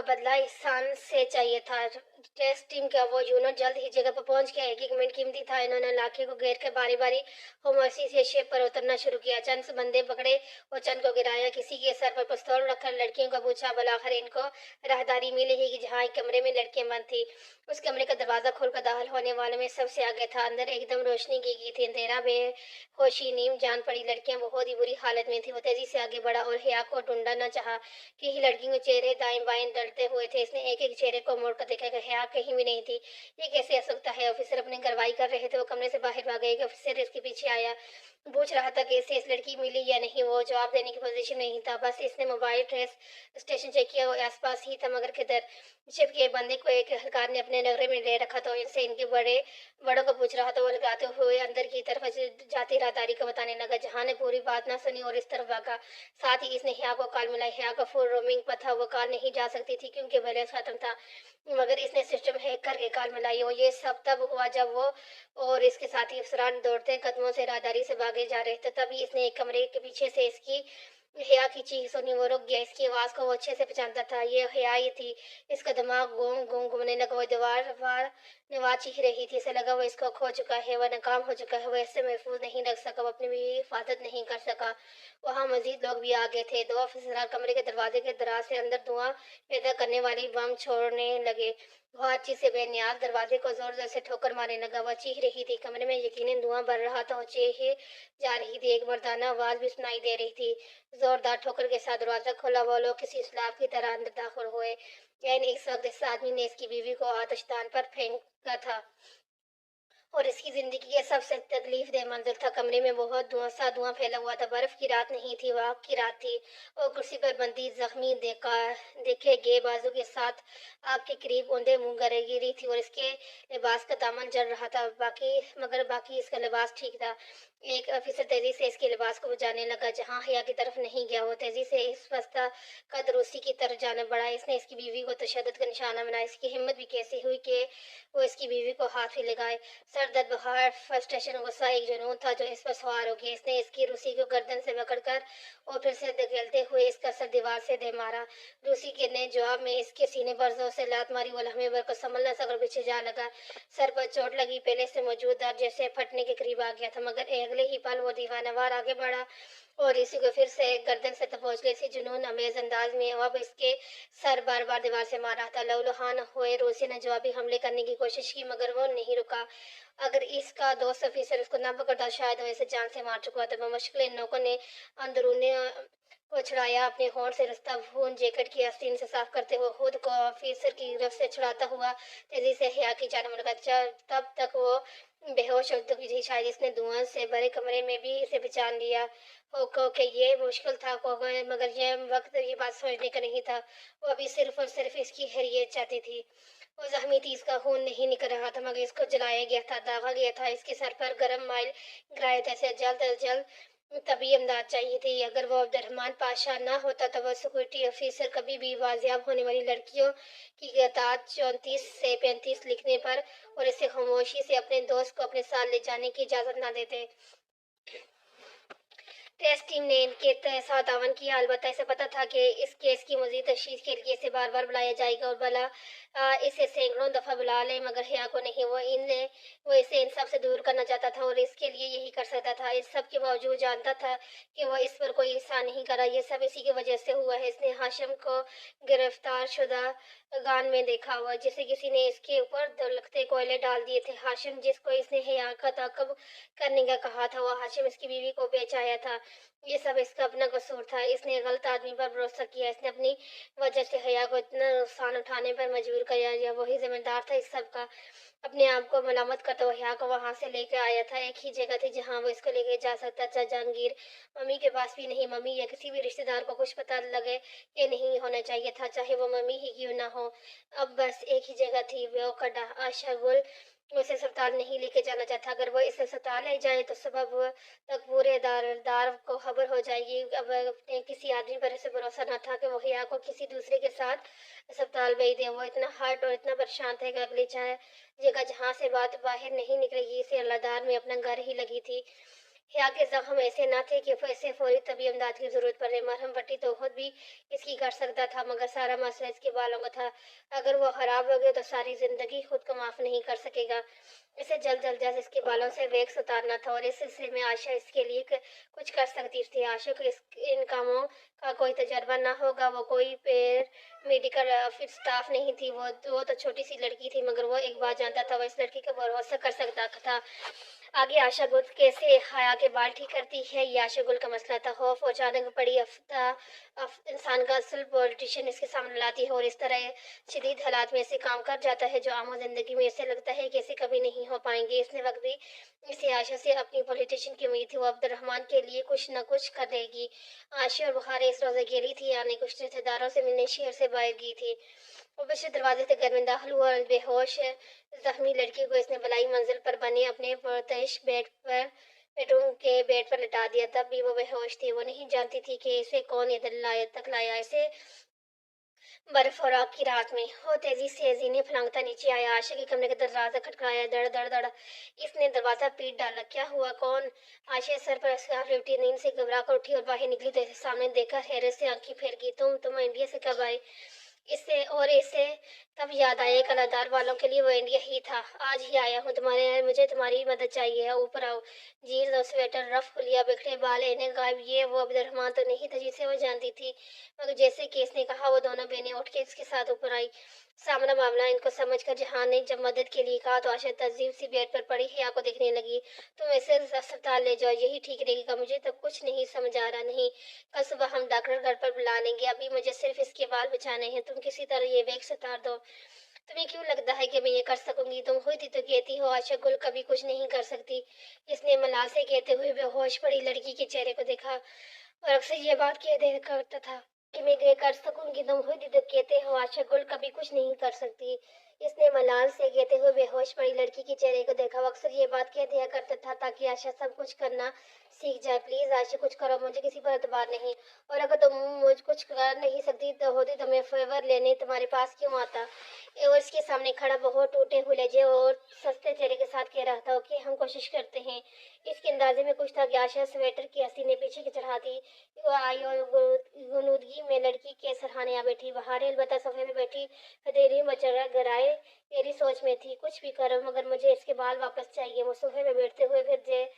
بدلہ احسان سے چاہیے تھا۔ ٹیسٹ ٹیم کا وہ یونٹ جلد ہی جگہ پر پہنچ گیا۔ ایک ایک منٹ قیمتی تھا۔ انہوں نے علاقے کو گھیر کر باری باری خاموشی سے شپ پر اترنا شروع کیا۔ چند بندے پکڑے اور چند کو گرایا۔ کسی کے سر پر پستول رکھ کر لڑکیوں کو پوچھا۔ بالآخر ان کو راہداری ملی ہی کہ جہاں ایک کمرے میں لڑکیاں بند تھیں، اس کمرے کا دروازہ کھول کر داخل ہونے والوں میں سب سے آگے تھا۔ اندر ایک دم روشنی کی گئی تھی۔ اندھیرا، بے ہوشی، نیم جان پڑی۔ لڑکیاں بہت ہی بری حالت میں تھیں۔ وہ تیزی سے آگے بڑھا اور حیا کو ڈھونڈنا نہ چاہا کہ ہی لڑکیوں کے چہرے دائیں بائیں ڈلتے ہوئے تھے۔ اس نے ایک ایک چہرے کو موڑ کر دیکھا کہ حیا کہیں بھی نہیں تھی۔ یہ کیسے ہو سکتا ہے؟ آفیسر اپنی کارروائی کر رہے تھے۔ وہ کمرے سے باہر بھاگا۔ ایک آفیسر اس کے پیچھے آیا، پوچھ رہا تھا کہ اسے اس لڑکی ملی یا نہیں۔ وہ جواب دینے کی پوزیشن میں نہیں تھا۔ بس اس نے موبائل ٹریس اسٹیشن چیک کیا۔ وہ آس پاس ہی تھا، مگر کدھر؟ چھپ کے بندے کو ایک اہلکار نے اپنے نگرے میں لے رکھا تھا۔ ان سے ان کے بڑوں کو پوچھ رہا تھا۔ وہ لگاتے ہوئے اندر کی طرف جاتی راہداری کو بتانے لگا۔ جہاں نے پوری بات نہ سنی اور اس طرف بھاگا۔ ساتھ ہی اس نے حیا کو کال ملائی۔ حیا کا فون رومنگ پر تھا۔ وہ کال نہیں جا سکتی تھی کیونکہ بیلنس ختم تھا، مگر اس نے سسٹم ہیک کر کے کال ملائی۔ اور یہ سب تب ہوا جب وہ اور اس کے ساتھی افسران دوڑتے قدموں سے راہداری سے بھاگے جا رہے تھے۔ تبھی اس نے ایک کمرے کے پیچھے سے اس کی حیا کی چیخ سنی۔ وہ رک گیا۔ اس کی آواز کو وہ اچھے سے پہچانتا تھا۔ یہ حیا ہی تھی۔ اس کا دماغ گھوم گھوم گھومنے لگا۔ وہ دیوار چیخ رہی تھی۔ اسے لگا وہ اس کو کھو چکا ہے، وہ ناکام ہو چکا ہے، وہ ایسے محفوظ نہیں رکھ سکا، وہ اپنی بھی حفاظت نہیں کر سکا۔ وہاں مزید لوگ بھی آگے تھے۔ دو افسران کمرے کے دروازے کے دراز سے اندر دھواں پیدا کرنے والی بم چھوڑنے لگے۔ وہ ہر چیز سے بے نیاز دروازے کو زور زور سے ٹھوکر مارنے لگا۔ وہ چیخ رہی تھی۔ کمرے میں یقیناً دھواں بڑھ رہا تھا اور چیخے جا رہی تھی۔ ایک مردانہ آواز بھی سنائی دے رہی تھی۔ زوردار ٹھوکر کے ساتھ دروازہ کھلا۔ وہ لوگ کسی سیلاب کی طرح اندر داخل ہوئے۔ اس وقت اس آدمی نے اس کی بیوی کو آتش دان پر پھینکا تھا اور اس کی زندگی کا سب سے تکلیف دہ منظر تھا۔ کمرے میں بہت سا دھواں پھیلا ہوا تھا۔ برف کی رات نہیں تھی، وہ آگ کی رات تھی۔ وہ کرسی پر بندھی زخمی دیکھے گئے بازو کے ساتھ آگ کے قریب اوندھے منہ گری تھی اور اس کے لباس کا دامن جل رہا تھا، مگر باقی اس کا لباس ٹھیک تھا۔ ایک افسر تیزی سے اس کے لباس کو بجانے لگا، جہاں حیا کی طرف نہیں گیا۔ وہ تیزی سے اس وسطی قد روسی کی طرف جانب بڑھا۔ اس نے اس کی بیوی کو تشدد کا نشانہ بنایا۔ اس کی ہمت بھی کیسے ہوئی کہ وہ اس کی بیوی کو ہاتھ بھی لگائے۔ سر درد، بخار، فرسٹریشن، غصہ ایک جنون تھا جو اس پر سوار ہو گیا۔ اس نے اس کی روسی کو گردن سے پکڑ کر اور پھر سے دھکیلتے ہوئے اس کا سر دیوار سے دے مارا۔ روسی نے جواب میں اس کے سینے پر زور سے لات ماری۔ وہ لمحے بھر کو سنبھل نہ سکا اور پیچھے جا لگا۔ سر پر چوٹ لگی۔ پہلے سے موجود درد جیسے پھٹنے کے قریب آ گیا تھا، مگر اگلے ہی پل وہ دیوانہ وار آگے بڑھا اور اسی کو پھر سے گردن سے دبوچ لیا۔ اسی جنون آمیز انداز میں اب اس کے سر بار بار دیوار سے مار رہا تھا۔ لہولہان ہوئے روسی نے جوابی حملے کرنے کی کوشش کی، مگر وہ نہیں رکا۔ اگر اس کا دوست افسر اس کو نہ پکڑتا شاید وہ اسے جان سے مار چکا ہوتا۔ بمشکل نوکوں نے اندرونی کو چھڑایا۔ اپنے ہونٹ سے رستا خون جیکٹ کی آستین سے صاف کرتے ہوئے خود کو افسر کی گرفت سے چھڑاتا ہوا تیزی سے حیا کی جانب بڑھا۔ تب تک وہ بے ہوش ہو چکی تھی، شاید اس نے دھواں سے بھرے کمرے میں بھی اسے پہچان لیا ہو کہ یہ مشکل تھا، مگر یہ وقت یہ بات سوچنے کا نہیں تھا۔ وہ ابھی صرف اور صرف اس کی خیریت چاہتی تھی۔ وہ زخمی تھی، اس کا خون نہیں نکل رہا تھا، مگر اس کو جلایا گیا تھا، داغا گیا تھا۔ اس کے سر پر گرم مائل گرائے تھے۔ اسے جلد از جلد طبی امداد چاہیے تھی۔ اگر وہ عبد الرحمن پاشا نہ ہوتا تو وہ سیکورٹی افسر کبھی بھی بازیاب ہونے والی لڑکیوں کی تعداد 34 سے 35 لکھنے پر اور اسے خاموشی سے اپنے دوست کو اپنے ساتھ لے جانے کی اجازت نہ دیتے۔ ٹیسٹ ٹیم نے ان کے ساتھ تعاون کیا، البتہ اسے پتہ تھا کہ اس کیس کی مزید تشخیص کے لیے اسے بار بار بلایا جائے گا اور بھلا اسے سینکڑوں دفعہ بلا لیں، مگر حیا کو نہیں۔ وہ اسے ان سب سے دور کرنا چاہتا تھا اور اس کے لیے یہی کر سکتا تھا۔ اس سب کے باوجود جانتا تھا کہ وہ اس پر کوئی احسان نہیں کرا۔ یہ سب اسی کی وجہ سے ہوا ہے۔ اس نے ہاشم کو گرفتار شدہ گان میں دیکھا ہوا، جسے کسی نے اس کے اوپر دلکتے کوئلے ڈال دیے تھے۔ ہاشم جس کو اس نے حیا کا تعاقب کرنے کا کہا تھا، وہ ہاشم اس کی بیوی کو بیچ آیا تھا۔ یہ سب اس کا اپنا قصور تھا۔ اس نے غلط آدمی پر بھروسہ کیا۔ اس نے اپنی وجہ سے حیا کو اتنا نقصان اٹھانے پر مجبور کیا۔ وہی ذمہ دار تھا اس سب کا۔ اپنے آپ کو ملامت کرتا ہوا حیا کو وہاں سے لے کے آیا تھا۔ ایک ہی جگہ تھی جہاں وہ اس کو لے کے جا سکتا تھا، جہانگیر ممی کے پاس بھی نہیں۔ ممی یا کسی بھی رشتہ دار کو کچھ پتہ لگے یہ نہیں ہونا چاہیے تھا، چاہے وہ ممی ہی کیوں نہ ہو۔ اب بس ایک ہی جگہ تھی، وہ کڈا۔ آشا گل اسے اسپتال نہیں لے کے جانا چاہتا۔ اگر وہ اسے اسپتال لے جائے تو صبح تک پورے دار کو خبر ہو جائے گی۔ اب کسی آدمی پر اسے بھروسہ نہ تھا کہ وہ حیا کو کسی دوسرے کے ساتھ اسپتال بھیج دے۔ وہ اتنا ہرٹ اور اتنا پریشان تھا کہ اگلی جگہ جہاں سے بات باہر نہیں نکلے گی، اسے لادار میں اپنا گھر ہی لگی تھی۔ हिया के जख्म ऐसे ना थे कि ऐसे फौरी तबी इमदाद की ज़रूरत पड़े। मरहम पट्टी तो खुद भी इसकी कर सकता था, मगर सारा मसला इसके बालों का था। अगर वो ख़राब हो गए तो सारी ज़िंदगी खुद को माफ़ नहीं कर सकेगा। इसे जल्द जल्द जल्द इसके बालों से वैक्स उतारना था, और इस सिलसिले में आशा इसके लिए कुछ कर सकती थी। आशा को इन कामों का कोई तजर्बा ना होगा, वो कोई मेडिकल फिट स्टाफ नहीं थी। वो तो छोटी सी लड़की थी, मगर वो एक बात जानता था, वो इस लड़की का भरोसा कर सकता था। आगे आशा गुल कैसे हया के बाल ठीक करती है, ये आशा गुल का मसला था। खौफ और अचानक बड़ी इंसान का असल पॉलिटिशियन इसके सामने लाती है, और इस तरह शदीद हालात में ऐसे काम कर जाता है जो आम जिंदगी में ऐसे लगता है कि ऐसे कभी नहीं हो पाएंगे। इसने वक्त भी इसे आशा से अपनी पॉलिटिशियन की उम्मीद थी, वो अब्दुलरहमान के लिए कुछ न कुछ करेगी। आशा और बुखार इस रोज़ अकेली थी, यानी कुछ रिश्तेदारों से मिलने शहर से बाहर गई थी। वो बच्चे दरवाजे से घर में दाखिल हुआ और बेहोश जख्मी लड़की को इसने बलाई मंजिल पर बने अपने पुरतश बेडरूम के बेड पर लिटा दिया। तब भी वो बेहोश थी। वो नहीं जानती थी कि इसे कौन इधर लाया इसे बर्फ और आग की रात में। वो तेजी से जीने फलांगता नीचे आया। आशा के कमरे का दरवाजा खटखटाया, दड़ दड़ दड़। इसने दरवाजा पीट डाला। क्या हुआ? कौन? आशा सर पर स्कार्फ लिपटी नींद से घबरा कर उठी और बाहर निकली तो इसे सामने देखा हैरत से आंखें फेर गई। तुम इंडिया से कब आए? इसे तब याद आया, कलादार वालों के लिए वो इंडिया ही था। आज ही आया हूँ, मुझे तुम्हारी मदद चाहिए। ऊपर आओ। जीन्स और स्वेटर, रफ हुलिया, बिखरे बाल, इन्हें गायब। ये वो अब्दुलरहमान तो नहीं था जिसे वो जानती थी, मगर जैसे कि इसने कहा, वो दोनों बहनें उठ के इसके साथ ऊपर आई। सामना मामला इनको समझकर जहां ने जब मदद के लिए कहा तो आशा तजीब सी बेड पर पड़ी हिया को देखने लगी। तुम इसे अस्पताल ले जाओ, यही ठीक रहेगा। मुझे तो कुछ नहीं समझ आ रहा। नहीं, कल सुबह हम डॉक्टर घर पर बुला लेंगे, अभी मुझे सिर्फ इसके बाल बचाने हैं। तुम किसी तरह ये वैक्स उतार दो। तुम्हें क्यों लगता है कि मैं ये कर सकूंगी? तुम खुद ही तो कहती हो आशा गुल कभी कुछ नहीं कर सकती। इसने मलाल से कहते हुए बेहोश पड़ी लड़की के चेहरे को देखा, और अक्सर ये बात कह दे करता था कि मैं ये कर सकूंगी। तुम खुद ही तो कहते हो आशा गुल कभी कुछ नहीं कर सकती। इसने मलाल से कहते हुए बेहोश पड़ी लड़की के चेहरे को देखा। वो अक्सर ये बात कह दिया करता था ताकि आशा सब कुछ करना सीख जाए। प्लीज आशा कुछ करो, मुझे किसी पर एतबार नहीं। और अगर तुम मुझ कुछ कर नहीं सकती तो होती तो मैं फेवर लेने तुम्हारे पास क्यों आता? और इसके सामने खड़ा बहुत टूटे हुए लहजे और सस्ते चेहरे के साथ कह रहा था कि हम कोशिश करते हैं। इसके अंदाजे में कुछ था कि आशा स्वेटर की हसीने पीछे की चढ़ा दी। वो आई और गुनूदगी में लड़की के सरहाने आ बैठी। बाहर अलबत्ता सोफे में बैठी हथेली मचर गराए मेरी सोच में थी, कुछ भी करो मगर मुझे इसके बाल वापस चाहिए। वो सोफे में बैठते हुए फिर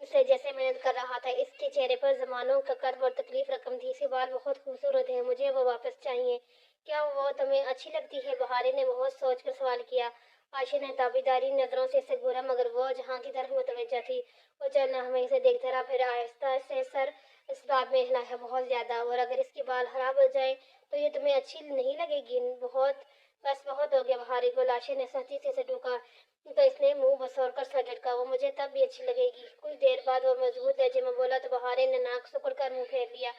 से जैसे मेहनत कर रहा था। इसके चेहरे पर जमानों का कर्ब और तकलीफ रकम थी। इसके बाल बहुत खूबसूरत है, मुझे वो वापस चाहिए। क्या वो तुम्हें अच्छी लगती है? बहारे ने बहुत सोच कर सवाल किया। आशा ने ताबीदारी नजरों से इसे घूरा, मगर वो जहाँ की तरफ मुतवज्जा थी। वो चलना हमें से देखता रहा, फिर आहिस्ता से सर इस बात में हिलाया बहुत ज्यादा। और अगर इसके बाल खराब हो जाए तो ये तुम्हें अच्छी नहीं लगेगी? बहुत, बस बहुत हो गया बहारी को। आशा ने सख्ती से टूका तो इसने मुंह बसौर कर सर झटका। वो मुझे तब भी अच्छी लगेगी। कुछ देर बाद वो मजबूत लहजे में बोला तो बहारे ने नाक सुकड़ कर मुंह फेर लिया,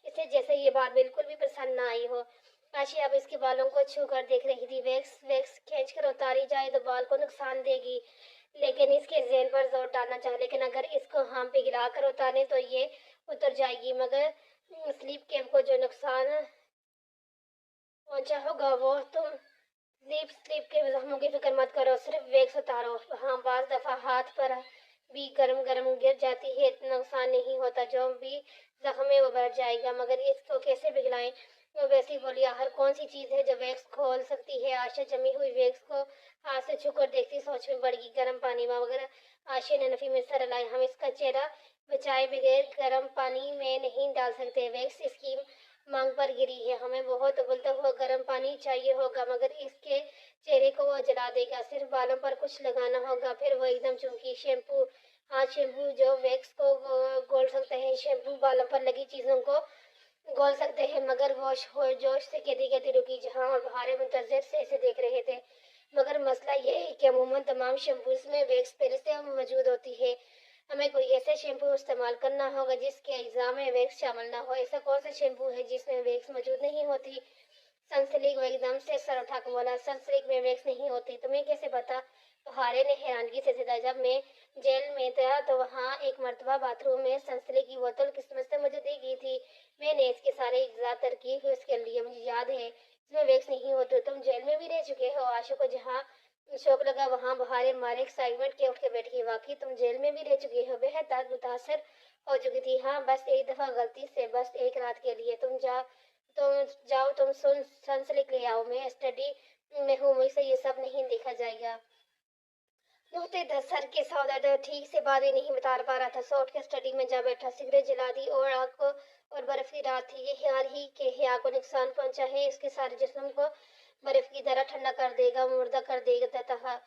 इसे जैसे ये बात बिल्कुल भी पसंद ना आई हो। आशी अब इसके बालों को छू कर देख रही थी। वैक्स वैक्स खींच कर उतारी जाए तो बाल को नुकसान देगी, लेकिन इसके जेल पर जोर डालना चाहे। लेकिन अगर इसको हम पिघला कर उतारे तो ये उतर जाएगी, मगर स्लीप कैप को जो नुकसान पहुंचा होगा वो तुम स्लीप के जख्मों की फिक्र मत करो, सिर्फ वैक्स उतारो। हाँ, बाज दफा हाथ पर भी गरम गरम गिर जाती है, इतना नुकसान नहीं होता। जो भी जख्म है वो भर जाएगा, मगर इसको कैसे पिघलाएं? वो वैसे ही बोली, हर कौन सी चीज है जो वैक्स खोल सकती है? आशा जमी हुई वैक्स को हाथ से छूकर देखती सोच में पड़ गई। गर्म पानी में वगैरह आशा ने नफी में सर हिलाया। हम इसका चेहरा बचाए बगैर गर्म पानी में नहीं डाल सकते। वैक्स इसकी मांग पर गिरी है, हमें बहुत उबलता हुआ गर्म पानी चाहिए होगा, मगर इसके चेहरे को वो जला देगा। सिर्फ बालों पर कुछ लगाना होगा, फिर वो एकदम चमकी। शैम्पू? हाँ, शैम्पू जो वैक्स को घोल सकते हैं। शैम्पू बालों पर लगी चीजों को घोल सकते हैं। मगर वो जोश से कहती कहती रुकी। जहाँ और बहारे मुंतजर से इसे देख रहे थे। मगर मसला ये है कि अमूमन तमाम शैम्पूज में वैक्स पहले से मौजूद होती है। हमें कोई ऐसा शैम्पू इस्तेमाल करना होगा जिसके अज्जा में वैक्स शामिल ना हो। ऐसा कौन सा शैम्पू है जिसमें वैक्स मौजूद नहीं होती? सनसिल्क वो एकदम से सर उठा कर बोला, सनसिल्क में वैक्स नहीं होती। तुम्हें कैसे पता? बहारे ने हैरानगी से सीधा, जब मैं जेल में था तो वहाँ एक मर्तबा बाथरूम में सनसिल्क की बोतल किस्मत से मुझे दी गई थी। मैंने इसके सारे अज्जा तरकीब यूज कर लिए, मुझे याद है इसमें वैक्स नहीं होते। तुम जेल में भी रह चुके हो? आशु को जहाँ शौक लगा वहाँ बहारे मारे एक्साइटमेंट के उठ के बैठ गई। वाकई तुम जेल में भी रह चुकी हो। बेहद मुतासर हो चुकी थी। हाँ, बस एक दफा गलती से, बस एक रात के लिए। तुम जाओ, तुम सनसिल्क ले आओ। मैं स्टडी में हूँ, मुझसे ये सब नहीं देखा जाएगा। मुझे सर के सौदर्द ठीक से बात ही नहीं बता पा रहा था। सो उठ के स्टडी में जा बैठा, सिगरेट जला दी। और आग को और बर्फ की रात थी। ये हाल ही के हया को नुकसान पहुंचा है। इसके सारे जिस्म को बर्फ की तरह ठंडा कर देगा, मुर्दा कर देगा था।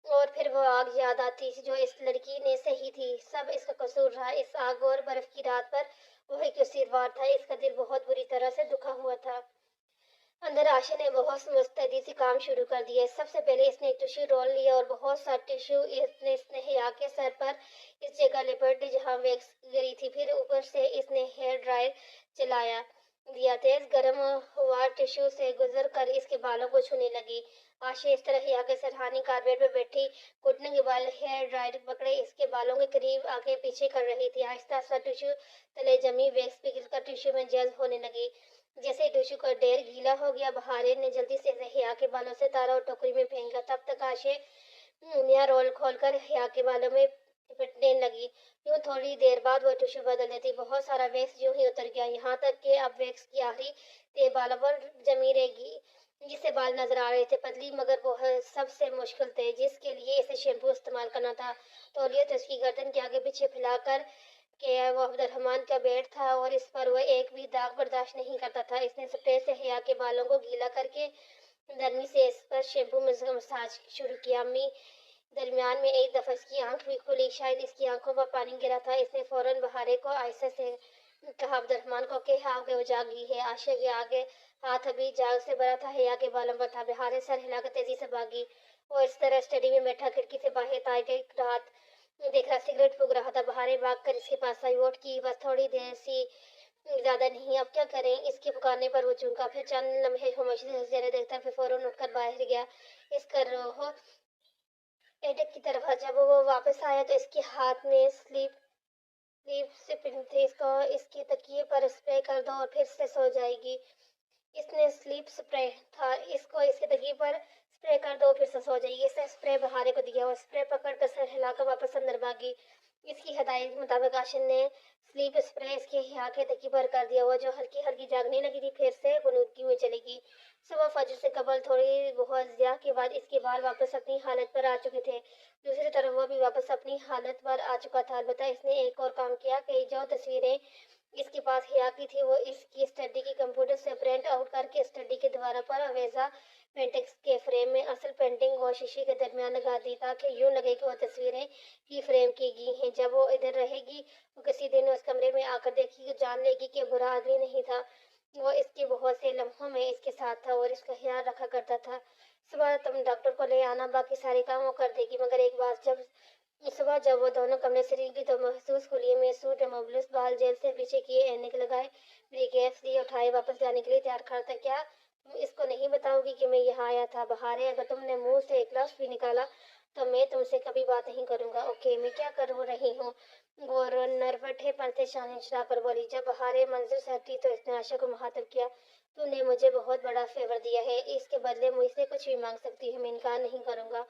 और फिर वो आग याद आती जो इस लड़की ने सही थी। सब इसका कसूर रहा। इस आग और बर्फ की रात पर वही कसूरवार था। इसका दिल बहुत बुरी तरह से दुखा हुआ था। अंदर आशा ने बहुत मुस्तैदी से काम शुरू कर दिया। सबसे पहले इसने एक टिश्यू रोल लिया और बहुत सा टिश्यू इसने हया के सर पर इस जगह लिपट दी जहाँ वैक्स गिरी थी। फिर ऊपर से इसने हेयर ड्रायर चलाया दिया। तेज गर्म हुआ टिश्यू से गुजर कर इसके बालों को छूने लगी। आशा इस तरह हया के सरहानी कारपेट पर बैठी घुटने के बाल हेयर ड्रायर पकड़े इसके बालों के करीब आगे पीछे कर रही थी। आहिस्ता आहिस्ता टिश्यू तले जमी वैक्स पिघलकर टिश्यू में जल्द होने लगी। जैसे टिश्यू का ढेर गीला हो गया, बहारे ने जल्दी से हया के बालों से तारा और टोकरी में फेंका। तब तक आशे नया रोल खोलकर हया के बालों में लिपटने लगी। यूं थोड़ी देर बाद वो टिश्यू बदल देती। बहुत सारा वैक्स यूं ही उतर गया, यहाँ तक कि अब वैक्स की आखिरी ते बालों पर जमी रहेगी जिससे बाल नजर आ रहे थे पतली, मगर वो सबसे मुश्किल थे जिसके लिए इसे शैम्पू इस्तेमाल करना था। तौलिया तो उसकी गर्दन के आगे पीछे फैलाकर कि वो अब्दुलरहमान का बेड था और इस पर वो एक भी दाग बर्दाश्त नहीं करता था। इसने स्प्रे से हया के बालों को गीला करके नरमी से इस पर शैम्पू मसाज शुरू किया। अम्मी दरमियान में एक दफा इसकी आंख भी खुली, शायद इसकी आंखों पर पानी गिरा था। इसने फौरन बहारे को आयशा से कहा, अब्दुलरहमान को कि हाँ वो जाग गई है। आशा के आगे हाथ अभी जाग से भरा था, हया के बालों पर था। बहारे सर हिलाकर तेजी से भागी और इस तरह स्टडी में बैठा खिड़की से बाहर ताई गई रात देख रहा। सिगरेट फूंक रहा था। बहारे भाग कर इसके पास आई। वोट की बस थोड़ी देर सी, ज्यादा नहीं। अब क्या करें? इसके पुकारने पर वो चूका। फिर चंद लम्हे खामोशी से चेहरे देखता, फिर फौरन उठकर बाहर गया। इस कर हो एटक की तरफ। जब वो वापस आया तो इसके हाथ में स्लीप से पिन थे। इसको इसके तकिए पर स्प्रे कर दो और फिर से सो जाएगी। इसने स्लीप स्प्रे था, इसको इसके तकिए पर स्प्रे कर दो फिर से सो जाएगी। इसने स्प्रे बहारे को दिया और स्प्रे पकड़ कर सर हिलाकर वापस अंदर भागी। इसकी हदायत के मुताबिक आशिन ने स्लीप स्प्रे इसके हया के तकिए पर कर दिया। वो जो हल्की हल्की जागने लगी थी फिर से गुनूदगी में चली गई। सुबह फजर से कबल थोड़ी बहुत जिया के बाद इसके बाल वापस अपनी हालत पर आ चुके थे। दूसरी तरफ वो भी वापस अपनी हालत पर आ चुका था। अलबत्ता इसने एक और काम किया कि जो तस्वीरें इसके पास हया की थी वो इसकी स्टडी की कंप्यूटर से प्रिंट आउट करके स्टडी के दीवार पर अवेजा पेंटिंग्स के फ्रेम में असल पेंटिंग और शीशे के दरमियान लगा दी ताकि यूं लगे कि वो तस्वीरें ही फ्रेम की गई हैं। जब वो इधर रहेगी वो किसी दिन उस कमरे में आकर देखेगी तो जान लेगी कि बुरा आदमी नहीं था। वो इसके बहुत से लम्हों में इसके साथ था और इसका ख्याल रखा करता था। सुबह तुम डॉक्टर को ले आना, बाकी सारे काम वो कर देगी। मगर एक बात, सुबह जब वो दोनों कमरे से निकली तो महसूस खुली में सूट मोबलस बाल जेल से पीछे किए, ऐनक लगाए, ब्रीकेस लिए उठाए वापस जाने के लिए तैयार खड़ा था। क्या तुम इसको नहीं बताओगी कि मैं यहाँ आया था? बहारे, अगर तुमने मुंह से एक लफ्ज भी निकाला तो मैं तुमसे कभी बात नहीं करूंगा। ओके, मैं क्या कर रही हूँ? और नरवटे पर से शान चढ़ा कर बोली। जब बहारे मंजिल से हटी तो इसने आशा को मुखातिब किया, तूने मुझे बहुत बड़ा फेवर दिया है, इसके बदले मुझसे कुछ भी मांग सकती है, मैं इनकार नहीं करूंगा।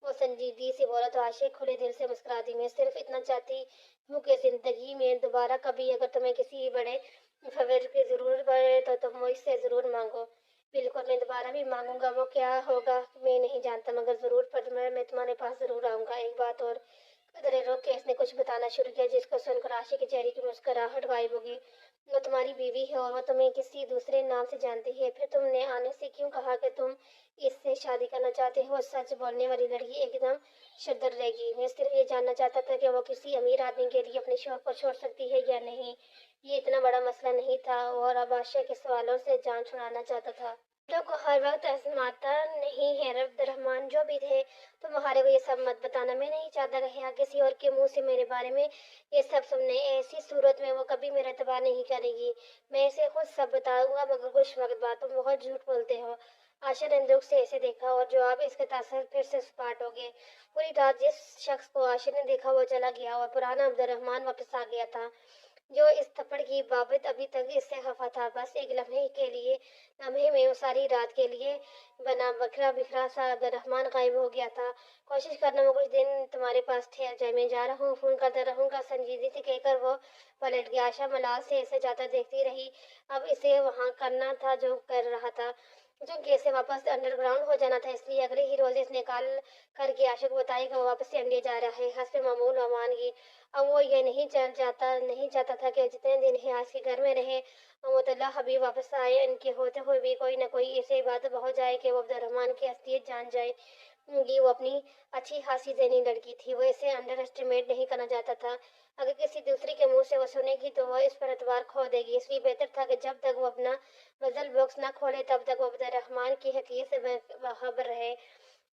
वो संजीदगी से बोला तो आशा खुले दिल से मुस्कुरा दी। मैं सिर्फ इतना चाहती हूँ कि जिंदगी में दोबारा कभी अगर तुम्हें किसी बड़े फेवर की जरूरत पड़े तो तुम मुझसे जरूर मांगो। बिल्कुल, मैं दोबारा भी मांगूंगा। वो क्या होगा मैं नहीं जानता, मगर जरूर पर मैं तुम्हारे पास जरूर आऊंगा। एक बात और। कदरे रोक के इसने कुछ बताना शुरू किया जिसको सुनकर आशा के चेहरे की मुस्कुराहट गायब हो गई। वो तुम्हारी बीवी है और वो तुम्हें किसी दूसरे नाम से जानती है। फिर तुमने आने से क्यों कहा कि तुम इससे शादी करना चाहते हो? सच बोलने वाली लड़की एकदम शद्दर रहेगी। मैं सिर्फ ये जानना चाहता था कि वो किसी अमीर आदमी के लिए अपने शौक को छोड़ सकती है या नहीं। ये इतना बड़ा मसला नहीं था और अब आशा के सवालों से जान छुड़ाना चाहता था। लोग को हर वक्त आजमाता नहीं है। अब्दुलरहमान जो भी थे, तुम्हारे को ये सब मत बताना। मैं नहीं चाहता कि यहाँ किसी और के मुंह से मेरे बारे में ये सब सुनने। ऐसी सूरत में वो कभी मेरा तबाह नहीं करेगी। मैं इसे खुद सब बताऊंगा, मगर कुछ वक्त बाद। तुम बहुत झूठ बोलते हो। आशा ने दुख से ऐसे देखा और जो आप इसके तासर फिर से सपाट हो गए। पूरी रात जिस शख्स को आशा ने देखा वो चला गया और पुराना अब्दुलरहमान वापस आ गया था। جو اس تھپڑ کی بابت ابھی تک اس سے خفا تھا۔ بس ایک لمحے میں وہ ساری رات کے لیے بنا بکھرا بکھرا سا عبد الرحمن غائب ہو گیا تھا۔ کوشش کرنا، وہ کچھ دن تمہارے پاس ٹھہر جائے، میں جا رہا ہوں، فون کرتا رہوں گا، سنجیدگی سے کہہ کر وہ پلٹ گیا۔ آشا ملال سے اسے جاتا دیکھتی رہی۔ اب اسے وہاں کرنا تھا جو کر رہا تھا، چونکہ اسے واپس انڈر گراؤنڈ ہو جانا تھا، اس لیے اگلے ہی روز اس نے کال کر کے آشا کو بتایا کہ وہ واپس سے انڈیا جا رہا ہے۔ حسب معمول روانگی۔ اب وہ یہ نہیں چاہتا تھا کہ جتنے دن حیاض کے گھر میں رہے مطلع حبیب واپس آئے، ان کے ہوتے ہوئے بھی کوئی نہ کوئی ایسی بات ہو جائے کہ وہ عبد الرحمن کی اصلیت جان جائے گی۔ وہ اپنی اچھی خاصی ذہنی لڑکی تھی، وہ اسے انڈر اسٹیمیٹ نہیں کرنا چاہتا تھا۔ اگر کسی دوسری کے منہ سے وہ سنے گی تو وہ اس پر اعتبار کھو دے گی، اس لیے بہتر تھا کہ جب تک وہ اپنا غزل باکس نہ کھولے تب تک وہ عبد الرحمن کی حقیقت سے باخبر رہے۔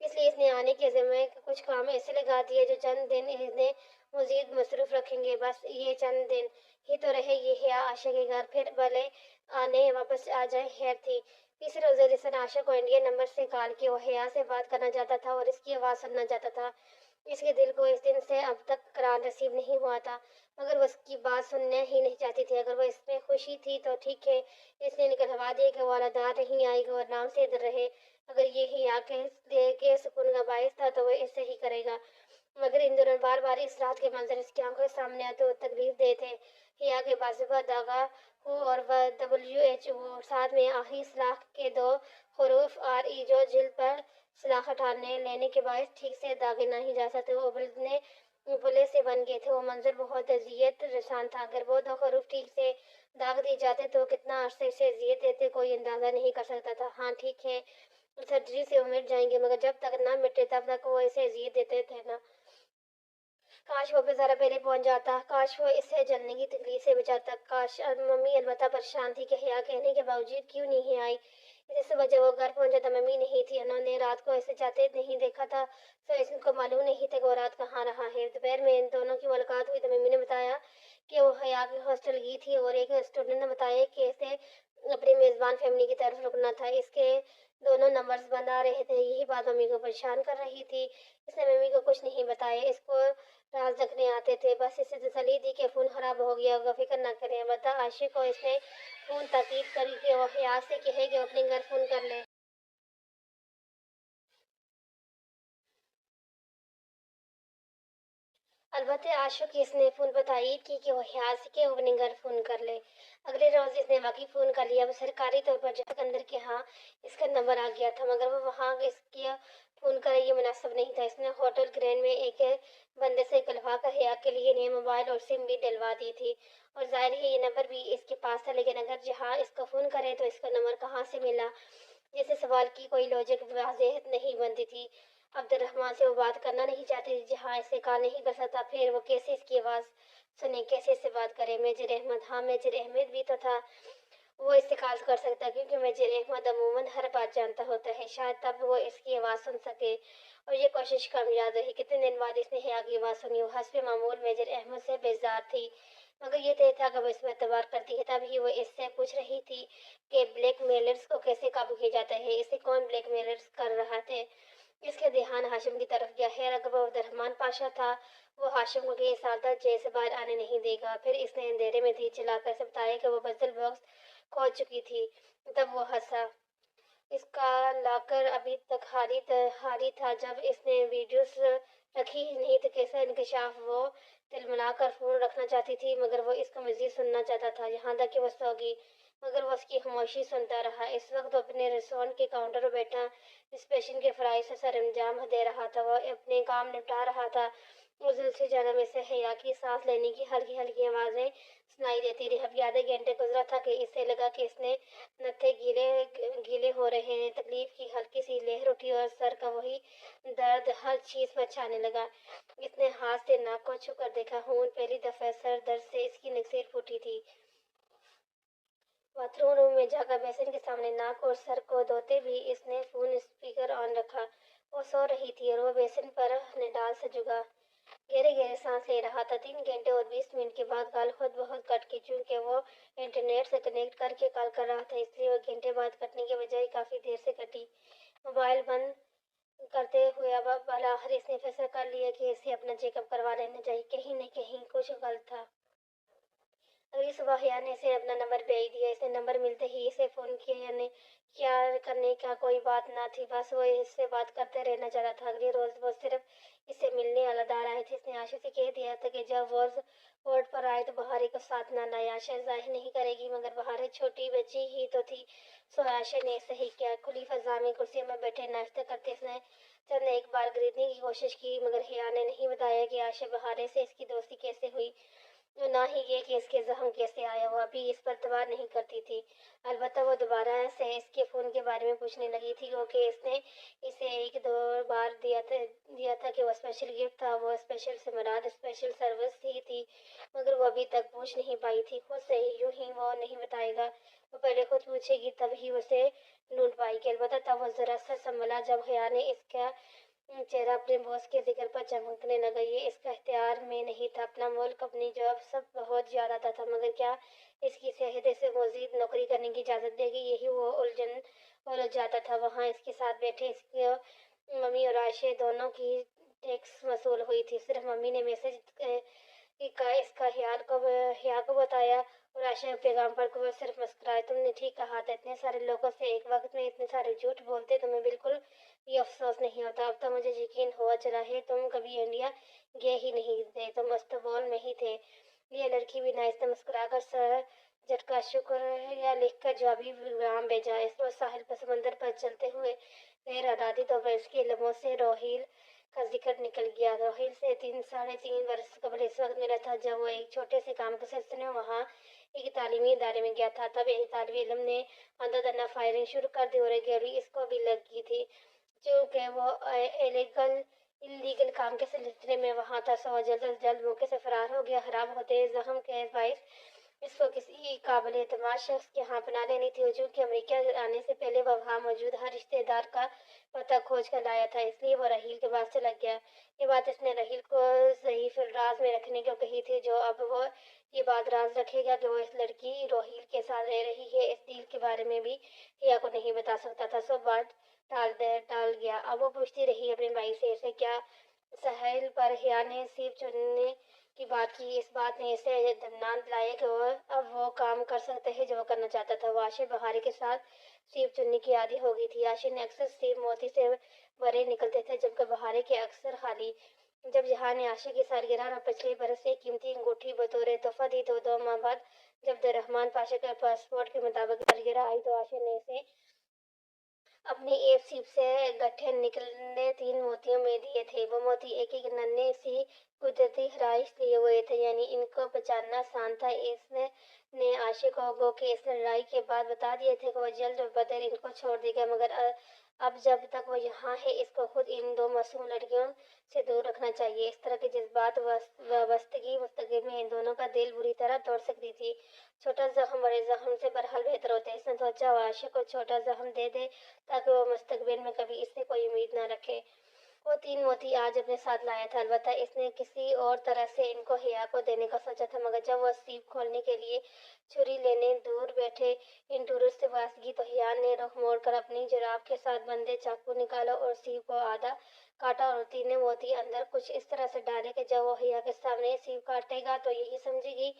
اس لیے اس نے آنے کے ذمے کچھ کام ایسے لگا دیے جو چند دن انہیں مزید مصروف رکھیں گے۔ بس یہ چند دن ہی تو رہے گی حیا آشا کے گھر، پھر بھلے آنے واپس آ جائے۔ خیر تھی۔ تیسرے روز جس نے آشا کو انڈین نمبر سے کال کی، وہ حیا سے بات کرنا چاہتا تھا اور اس کی آواز سننا چاہتا تھا۔ اس کے دل کو اس دن سے اب تک قرار نصیب نہیں ہوا تھا، مگر وہ اس کی بات سننا ہی نہیں چاہتی تھی۔ اگر وہ اس میں خوشی تھی تو ٹھیک ہے، اس نے نکلوا دیا کہ وہ اعلیٰ نہیں آئے گا اور نام سے ادھر رہے۔ اگر یہ حیا کے سکون کا باعث تھا تو وہ ایسے ہی کرے گا، مگر ان دنوں بار بار اس رات کے منظر اس کی آنکھوں کے سامنے آتے وہ تکلیف دہ تھے۔ حیا کے بازو داغا ہو اور WHO، ساتھ میں آخری سلاخ کے دو حروف RE جو جلد پر سلاخ ہٹانے لینے کے باعث ٹھیک سے داغے نہیں جا سکتے، وہ ابلے سے بن گئے تھے۔ وہ منظر بہت اذیت رساں تھا۔ اگر وہ دو حروف ٹھیک سے داغ دیے جاتے تو کتنا عرصہ اسے اذیت دیتے کوئی اندازہ نہیں کر سکتا تھا۔ ہاں ٹھیک ہے، سرجری سے وہ مٹ جائیں گے، مگر جب تک نہ مٹے تب تک وہ اسے اذیت دیتے تھے نا۔ کاش وہ بھی ذرا پہلے پہنچ جاتا، کاش وہ اسے جلنے کی تکلیف سے بچاتا، کاش۔ ممی البتہ پریشان تھی کہ حیا کہنے کے باوجود کیوں نہیں آئی۔ اس صبح جب وہ گھر پہنچا تو ممی نہیں تھی، انہوں نے رات کو اسے جاتے نہیں دیکھا تھا، تو اس کو معلوم نہیں تھا کہ وہ رات کہاں رہا ہے۔ دوپہر میں ان دونوں کی ملاقات ہوئی تو ممی نے بتایا کہ وہ حیا کے ہاسٹل گئی تھی اور ایک اسٹوڈنٹ نے بتایا کہ اسے اپنی میزبان فیملی کی طرف رکنا تھا، اس کے دونوں نمبرز بند آ رہے تھے۔ یہی بات ممی کو پریشان کر رہی تھی۔ اس نے ممی کو کچھ نہیں بتایا، اس کو راز رکھنے آتے تھے، بس اسے تسلی دی کہ فون خراب ہو گیا ہوگا، فکر نہ کریں۔ البتہ عاشق کو اس نے فون تاکید کری کہ وہ حیا سے کہے کہ وہ اپنے گھر فون کر لے۔ البتہ عاشق کی اس نے فون پر تائید کی کہ وہ حیا سے کہ وہ اپنے گھر فون کر لے۔ اگلے روز اس نے واقعی فون کر لیا۔ وہ سرکاری طور پر جب تک اندر کے ہاں اس کا نمبر آ گیا تھا، مگر وہ وہاں اس کے فون کرے یہ مناسب نہیں تھا۔ اس نے ہوٹل گرینڈ میں ایک بندے سے کلوا کر حیا کے لیے نئے موبائل اور سم بھی ڈلوا دی تھی، اور ظاہر ہے یہ نمبر بھی اس کے پاس تھا، لیکن اگر جہاں اس کو فون کرے تو اس کو نمبر کہاں سے ملا؟ جیسے سوال کی کوئی لاجک واضح نہیں بنتی تھی۔ عبد الرحمن سے وہ بات کرنا نہیں چاہتی تھی جہاں اسے کال نہیں کر سکتا، پھر وہ کیسے اس کی آواز سنے، کیسے اس سے بات کرے؟ میجر احمد، ہاں میجر احمد بھی تو تھا، وہ اس سے کال کر سکتا، کیونکہ میجر احمد عموماً ہر بات جانتا ہوتا ہے، شاید تب وہ اس کی آواز سن سکے۔ اور یہ کوشش کامیاب رہی۔ کتنے دن بعد اس نے حیا کی آواز سنی۔ وہ حسب معمول میجر احمد سے بیزار تھی، مگر یہ طے تھا کہ وہ اس پر اعتبار کرتی ہے۔ تب ہی وہ اس سے پوچھ رہی تھی کہ بلیک میلرز کو کیسے قابو کیا جاتا ہے، اسے کون بلیک میلرز کر رہا تھے؟ اس کا دھیان ہاشم کی طرف گیا۔ خیر اگر وہ عبد الرحمن پاشا تھا، وہ ہاشم کو کئی سال تک جیل سے باہر آنے نہیں دے گا۔ پھر اس نے اندھیرے میں دھیے چلا کر اسے بتایا کہ وہ غزل باکس کھو چکی تھی، تب وہ ہنسا۔ اس کا لاکر ابھی تک خالی تھا۔ جب اس نے ویڈیوز رکھی ہی نہیں تو کیسا انکشاف؟ وہ تلملا کر فون رکھنا چاہتی تھی، مگر وہ اس کو مزید سننا چاہتا تھا، یہاں تک کہ وہ سو گئی، مگر وہ اس کی خاموشی سنتا رہا۔ اس وقت وہ اپنے ریسٹورانٹ کے کاؤنٹر پر بیٹھا رزرویشن کے فرائض سے سر انجام دے رہا تھا، وہ اپنے کام نپٹا رہا تھا۔ اس دوسری جانب میں سے حیا کی سانس لینے کی ہلکی ہلکی آوازیں سنائی دیتی رہی۔ ابھی آدھا گھنٹہ گزرا تھا کہ اسے لگا کہ اس نے نتھے گیلے ہو رہے ہیں، تکلیف کی ہلکی سی لہر اٹھی اور سر کا وہی درد ہر چیز پر چھانے لگا۔ اس نے ہاتھ سے ناک کو چھو کر دیکھا، ہوں پہلی دفعہ سر درد سے اس کی نکسیر پھوٹی تھی۔ باتھ روم میں جا کر بیسن کے سامنے ناک اور سر کو دھوتے بھی اس نے فون اسپیکر آن رکھا۔ وہ سو رہی تھی اور وہ بیسن پر نڈال سے جھکا گہرے گہرے سانس لے رہا تھا۔ 3 گھنٹے اور 20 منٹ کے بعد کال خود بخود کٹ گئی، چونکہ وہ انٹرنیٹ سے کنیکٹ کر کے کال کر رہا تھا، اس لیے وہ گھنٹے بعد کٹنے کے بجائے کافی دیر سے کٹی۔ موبائل بند کرتے ہوئے اب بالآخر اس نے فیصلہ کر لیا کہ اسے اپنا چیک اپ کروا لینا چاہیے، کہیں نہ کہیں کچھ غلط تھا۔ अगली सुबह हिया ने इसे अपना नंबर भेज दिया। इसे नंबर मिलते ही इसे फ़ोन किया। यानी क्या करने का कोई बात ना थी, बस वो इससे बात करते रहना चाहता था। अगले रोज़ वो सिर्फ इससे मिलने अलादार आए थे। इसने आशा से कह दिया था कि जब वो बोर्ड पर आए तो बहारे को साथ ना लाए। आशा जाहिर नहीं करेगी, मगर बहारे छोटी बच्ची ही तो थी। सो आशा ने सही किया। खुली फजा में कुर्सी में बैठे नाश्ता करते इसने चंद एक बार खरीदने की कोशिश की, मगर हिया ने नहीं बताया कि आशा बहारे से इसकी दोस्ती कैसे हुई, ना ही ये कि इसके जख्म कैसे आया। वो अभी इस पर तबाह नहीं करती थी। अलबत्ता वो दोबारा से इसके फ़ोन के बारे में पूछने लगी थी, क्योंकि इसने इसे एक दो बार दिया था कि वो स्पेशल गिफ्ट था। वो स्पेशल से मुराद स्पेशल सर्विस ही थी, मगर वो अभी तक पूछ नहीं पाई थी खुद से ही। यूं ही वो नहीं बताएगा, वो पहले खुद पूछेगी, तब ही उसे ढूंढ पाएगी। अलबत्ता तब वो ज़रा सा संभला जब हया ने इसका चेहरा अपने बॉस के जिक्र पर चमकने लगा। ये इसका इख्तियार में नहीं था। अपना मुल्क, अपनी जॉब सब बहुत ज़्यादा था, मगर क्या इसकी सेहत इसे मज़ीद नौकरी करने की इजाज़त देगी? यही वो उलझ जाता था। वहाँ इसके साथ बैठे इसके मम्मी और आयशे दोनों की टैक्स वसूल हुई थी। सिर्फ मम्मी ने मैसेज का इसका हिया को बताया, और आशा पैगाम पर को वो सिर्फ मुस्कुराए। तुमने ठीक कहा था, इतने सारे लोगों से एक वक्त में इतने सारे झूठ बोलते तुम्हें बिल्कुल भी अफसोस नहीं होता। अब तो मुझे यकीन हुआ चला है तुम कभी इंडिया गए ही नहीं थे, तुम इस्तांबुल में ही थे। ये लड़की भी नाइस मुस्कुराकर सर झटका शुक्र या लिखकर जवाबी विराम भेजा। इस रोज साहिल पर समंदर पर चलते हुए गैर अदादी तो इसके लबों से रोहिल का जिक्र निकल गया। रोहिल से 3 साढ़े 3 वर्ष कबल इस वक्त मिला था, जब वो एक छोटे से काम के सिलसिले में वहाँ एक तालीमी इदारे में गया था। तब एक तालिब इल्म ने अंधाधुंध फायरिंग शुरू कर दी और गोली इसको भी लगी थी। चूँकि वो इलीगल काम के सिलसिले में वहाँ था, सो जल्द अज जल्द मौके से फरार हो गया। खराब होते जख्म के बाइस इसको किसी काबिल एतमाद शख्स के यहाँ पनाह लेनी थी। चूँकि अमेरिका आने से पहले वह वहाँ मौजूद हर रिश्तेदार का पता खोज कर लाया था, इसलिए वो रहील के पास चला गया। ये बात इसने रहील को सही राज में रखने को कही थी, जो अब वो ये बात राज रखेगा कि वो इस लड़की रोहिल के साथ रह रही है। इस डील के बारे में भी हिया को नहीं बता सकता था। सब बात टाल गया। अब वो पूछती रही अपने भाई से, इसे क्या साहिल पर हिया ने सिर्फ चुनने की बात की। इस बात ने इसे दमनान दिलाया कि वो अब वो काम कर सकते हैं जो वो करना चाहता था। वो आशिफ बहारी के साथ सीप चुनने की आदी हो गई थी। आशिफ ने अक्सर सीप मोती से बरे निकलते थे, जबकि बहारे के अक्सर खाली। जब जहाँ ने आशिफ की सालगिरह और पिछले बरस से कीमती अंगूठी बतौर तोहफा दी, तो 2 माह बाद जब रहमान पाशा के पासपोर्ट के मुताबिक सालगिरह आई, तो आशिफ ने इसे अपनी एक सीप से गट्ठे निकलने 3 मोतियों में दिए थे। वो मोती एक एक नन्हे सी कुदरती हराइश लिए हुए थे, यानी इनको पहचानना आसान था। इसने ने आशिक को गो के इस लड़ाई के बाद बता दिए थे कि वो जल्द बदल इनको छोड़ देगा, मगर अब जब तक वो यहाँ है इसको खुद इन 2 मासूम लड़कियों से दूर रखना चाहिए। इस तरह के जज्बात वाबस्तगी मुस्तकिल में इन दोनों का दिल बुरी तरह तोड़ सकती थी। छोटा जख्म बड़े जख्म से बरहाल बेहतर होता है। इसने सोचा वो आशिक को छोटा जख्म दे दे, ताकि वो मुस्तकबिल में कभी इससे कोई उम्मीद न रखे। वो 3 मोती आज अपने साथ लाया था। अलबत्ता इसने किसी और तरह से इनको हिया को देने का सोचा था, मगर जब वो सीप खोलने के लिए छुरी लेने दूर बैठे इन टूरिस्ट से पास की, तो हिया ने रुख मोड़कर अपनी जुराब के साथ बंदे चाकू निकाला और सीप को आधा काटा और 3 मोती अंदर कुछ इस तरह से डाले कि जब वो हिया के सामने सीप काटेगा तो यही समझेगी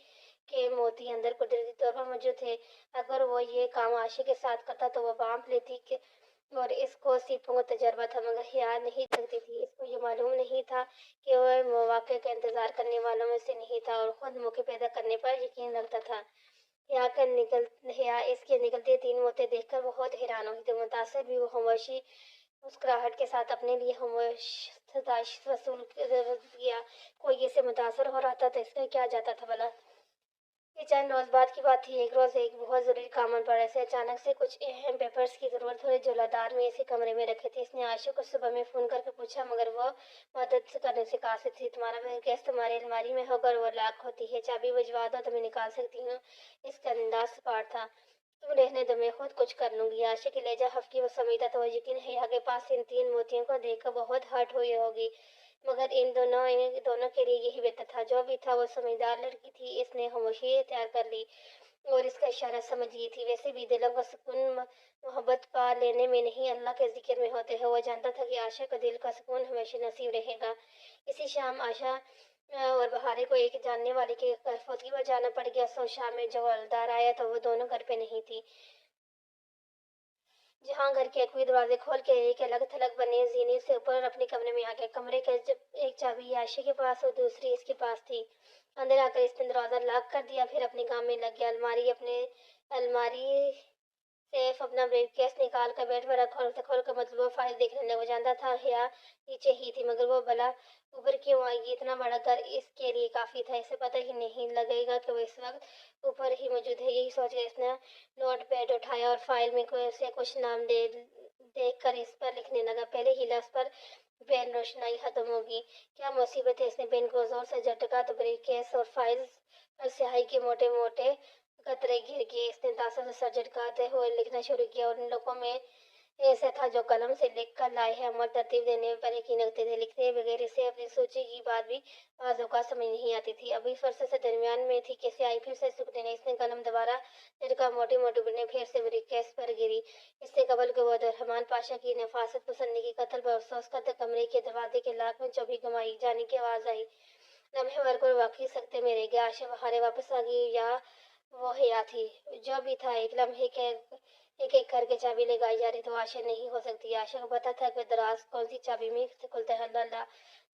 कि मोती अंदर कुदरती तौर पर मौजूद थे। अगर वो ये काम आशी के साथ करता तो वो बांप लेती कि और इसको सीपों का तजर्बा था, मगर हिया नहीं सकती थी। इसको ये मालूम नहीं था कि वह मौके का इंतजार करने वालों में से नहीं था और खुद मौके पैदा करने पर यकीन रखता था। हिया इसके निकलते 3 मोती देखकर बहुत हैरान हुई थी। मुतासिर भी वो खामोशी मुस्कुराहट के साथ अपने लिए खामोश वसूल किया। कोई इससे मुतासर हो रहा था तो इसका क्या जाता था भला। ये चंद रोज बाद की बात थी। एक रोज एक बहुत जरूरी काम आन पड़ा। से अचानक से कुछ अहम पेपर्स की जरूरत हुई जो लदार में इसी कमरे में रखे थे। इसने आशु को सुबह में फोन करके पूछा, मगर वो मदद करने से कासिर थी। तुम्हारा गैस तुम्हारी अलमारी में होगा और वो लॉक होती है, चाबी भिजवा दो तो मैं निकाल सकती हूँ। इसका अंदाज सपाट था। तुम रहने दो, मैं खुद कुछ कर लूंगी। आशा की लहजा हल्की वो समझता तो वो यकीन है आगे पास इन 3 मोतियों को देखकर बहुत हर्ट हुई होगी, मगर इन दोनों के लिए यही बेहतर था। जो भी था वो समझदार लड़की थी। इसने खामोशी तैयार कर ली और इसका इशारा समझ गई थी। वैसे भी दिलों का सुकून मोहब्बत पा लेने में नहीं, अल्लाह के जिक्र में होते हैं। वो जानता था कि आशा का दिल का सुकून हमेशा नसीब रहेगा। इसी शाम आशा और बहारे को एक जानने वाले के घर फौतगी में जाना पड़ गया। सो शाम में जब हवलदार आया तो वो दोनों घर पे नहीं थी। जहाँ घर के कोई दरवाजे खोल के एक अलग थलग बने जीने से ऊपर अपने कमरे में आ गया। कमरे के जब एक चाबी आयशा के पास और दूसरी इसके पास थी। अंदर आकर इसने दरवाजा लॉक कर दिया, फिर अपने काम में लग गया। अलमारी सैफ अपना ब्रीफकेस निकाल कर बेड पर रखा और खोल कर मतलब वो फाइल देखने लगा। वो जानता था या नीचे ही थी, मगर वो भला ऊपर क्यों आएगी? इतना बड़ा घर इसके लिए काफी था। इसे पता ही नहीं लगेगा कि वो इस वक्त ऊपर ही मौजूद है। यही सोच कर इसने नोट पैड उठाया और फाइल में से कुछ नाम देख कर इस पर लिखने लगा। पहले ही लफ्ज पर पेन रोशनाई खत्म होगी। क्या मुसीबत है? इसने पेन को जोर से झटका तो ब्रीफकेस और फाइल पर स्याही के मोटे मोटे कतरे गिर गए। इसने तासर से सर झटकाते हुए लिखना शुरू किया और उन लोगों में ऐसा था जो कलम से लिख कर लाए हैं। अमल तरतीब देने पर यकीन रखते थे। लिखते बगैर इसे अपनी सोची की बात भी बाजों का समझ नहीं आती थी। अभी फरसे से दरमियान में थी कि स्याही फिर से सूख देने। इसने कलम दोबारा झटका, मोटी मोटी बुने फिर से ब्रीफकेस पर गिरी। इससे कबल के वो रहमान पाशा की नफासत पसंदी की कत्ल पर अफसोस करते कमरे के दरवाजे के लाख में चौबी कमाई जाने की आवाज आई। लम्हे भर को वाकई सकते में रह गया। आशा बहारे वापस आ गई या वो हया थी? जो भी था, एक लम्हे के एक एक करके चाबी लगाई जा रही। तो आशा नहीं हो सकती। आशा को पता था कि दराज कौन सी चाबी में से खुलता है। अल्लाह,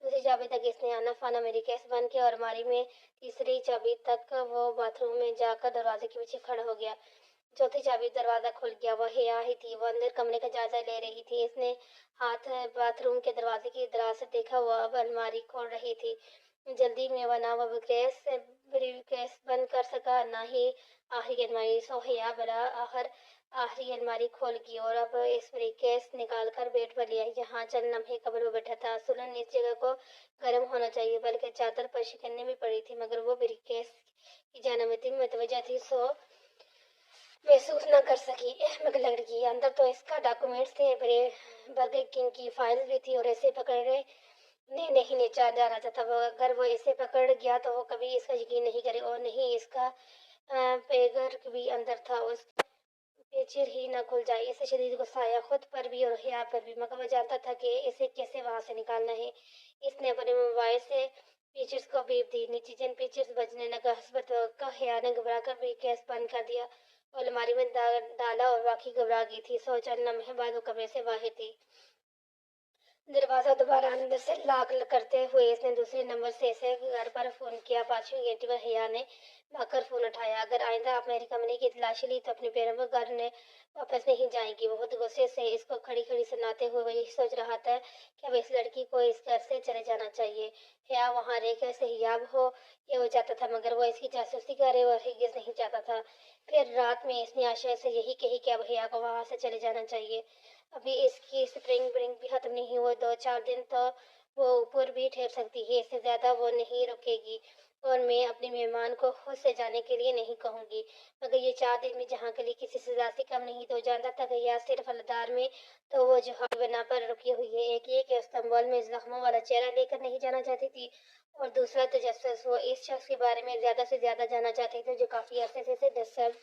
दूसरी चाबी तक इसने आना फाना मेरी केस बंद किया और अलमारी में तीसरी चाबी तक वो बाथरूम में जाकर दरवाजे के पीछे खड़ा हो गया। चौथी चाबी दरवाजा खुल गया। वह हया ही थी। वो अंदर कमरे का जायजा ले रही थी। इसने हाथ बाथरूम के दरवाजे की दराज से देखा। वो अब अलमारी खोल रही थी। जल्दी में वह ना वो ब्रीफकेस बंद कर सका, ना ही आखिरी अलमारी। सो हया बड़ा आखिरी अलमारी खोल की और अब इस ब्रीफकेस निकाल कर बेड पर ले आई जहाँ चंद लम्हे कब्र में बैठा था। सुलन इस जगह को गर्म होना चाहिए, बल्कि चादर पर शिकनने भी पड़ी थी, मगर वो ब्रीफकेस की जानब इतनी मुतवज्जा थी सो महसूस न कर सकी। अहमक लड़की, अंदर तो इसका डॉक्यूमेंट्स थे, बर्गर किंग की फाइल भी थी और ऐसे पकड़े नहीं नीचा जाना चाहता। वो अगर वो इसे पकड़ गया तो वो कभी इसका यकीन नहीं करे और नहीं इसका पेगर भी अंदर था, उस पेचिर ही न खुल जाए। इसे शदीद गुस्सा आया, खुद पर भी और हया पर भी, मगर वो जानता था कि इसे कैसे वहां से निकालना है। इसने अपने मोबाइल से पिक्चर्स को बीप दी। नीचे जिन पिक्चर्स बजने लगा। हसबत का हया ने घबरा कर भी गैस बंद कर दिया और अलमारी में डाला और वाकई घबरा गई थी। सौ चंद लम्हे बाद वो कमरे से बाहर थी। दरवाजा दोबारा अंदर से लॉक करते हुए इसने दूसरे नंबर से इसे घर पर फोन किया। 5वीं घंटे पर हया ने भागकर फोन उठाया। अगर आइंदा आप मेरे कमरे की तलाशी ली तो अपने पैरों पर घर ने वापस नहीं जाएंगी। बहुत गुस्से से इसको खड़ी खड़ी सुनाते हुए वो यही सोच रहा था कि अब इस लड़की को इस घर से चले जाना चाहिए। हया वहाँ रहकर सेहयाब हो ये वो चाहता था, मगर वो इसकी जासूसी करे और हिरगिज़ नहीं चाहता था। फिर रात में इसने आशा से यही कही कि अब हया को वहाँ से चले जाना चाहिए। अभी इसकी स्प्रिंग ब्रिंग भी खत्म नहीं हुआ। 2-4 दिन तो वो ऊपर भी ठहर सकती है, इससे ज्यादा वो नहीं रुकेगी। और मैं अपने मेहमान को खुद से जाने के लिए नहीं कहूंगी। मगर ये 4 दिन में जहाँ के लिए किसी सजा से कम नहीं। तो जानता था कि या सिर्फ हलदार में तो वो जहाज बना पर रुकी हुई है। एक ये कि इस्तांबुल में जख्मों वाला चेहरा लेकर नहीं जाना चाहती थी, और दूसरा तजस्सुस। वो इस शख्स के बारे में ज्यादा से ज्यादा जानना चाहते थे जो काफी अरसे से इसे डिस्टर्ब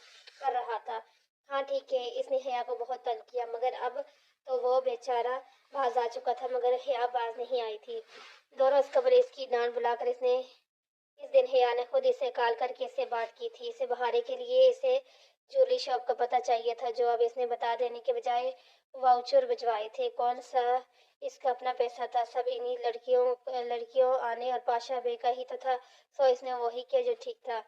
कर रहा था। हाँ ठीक है, इसने हया को बहुत तंग किया, मगर अब तो वो बेचारा बाज आ चुका था, मगर हया बाज नहीं आई थी। दोनों इस खबर इसकी डांट बुलाकर इसने इस दिन हया ने खुद इसे कॉल करके इससे बात की थी। इसे बहाने के लिए इसे ज्वेलरी शॉप का पता चाहिए था, जो अब इसने बता देने के बजाय वाउचर भिजवाए थे। कौन सा इसका अपना पैसा था? सब इन्हीं लड़कियों आने और पाशा बे का ही तो था। सो इसने वही किया जो ठीक था।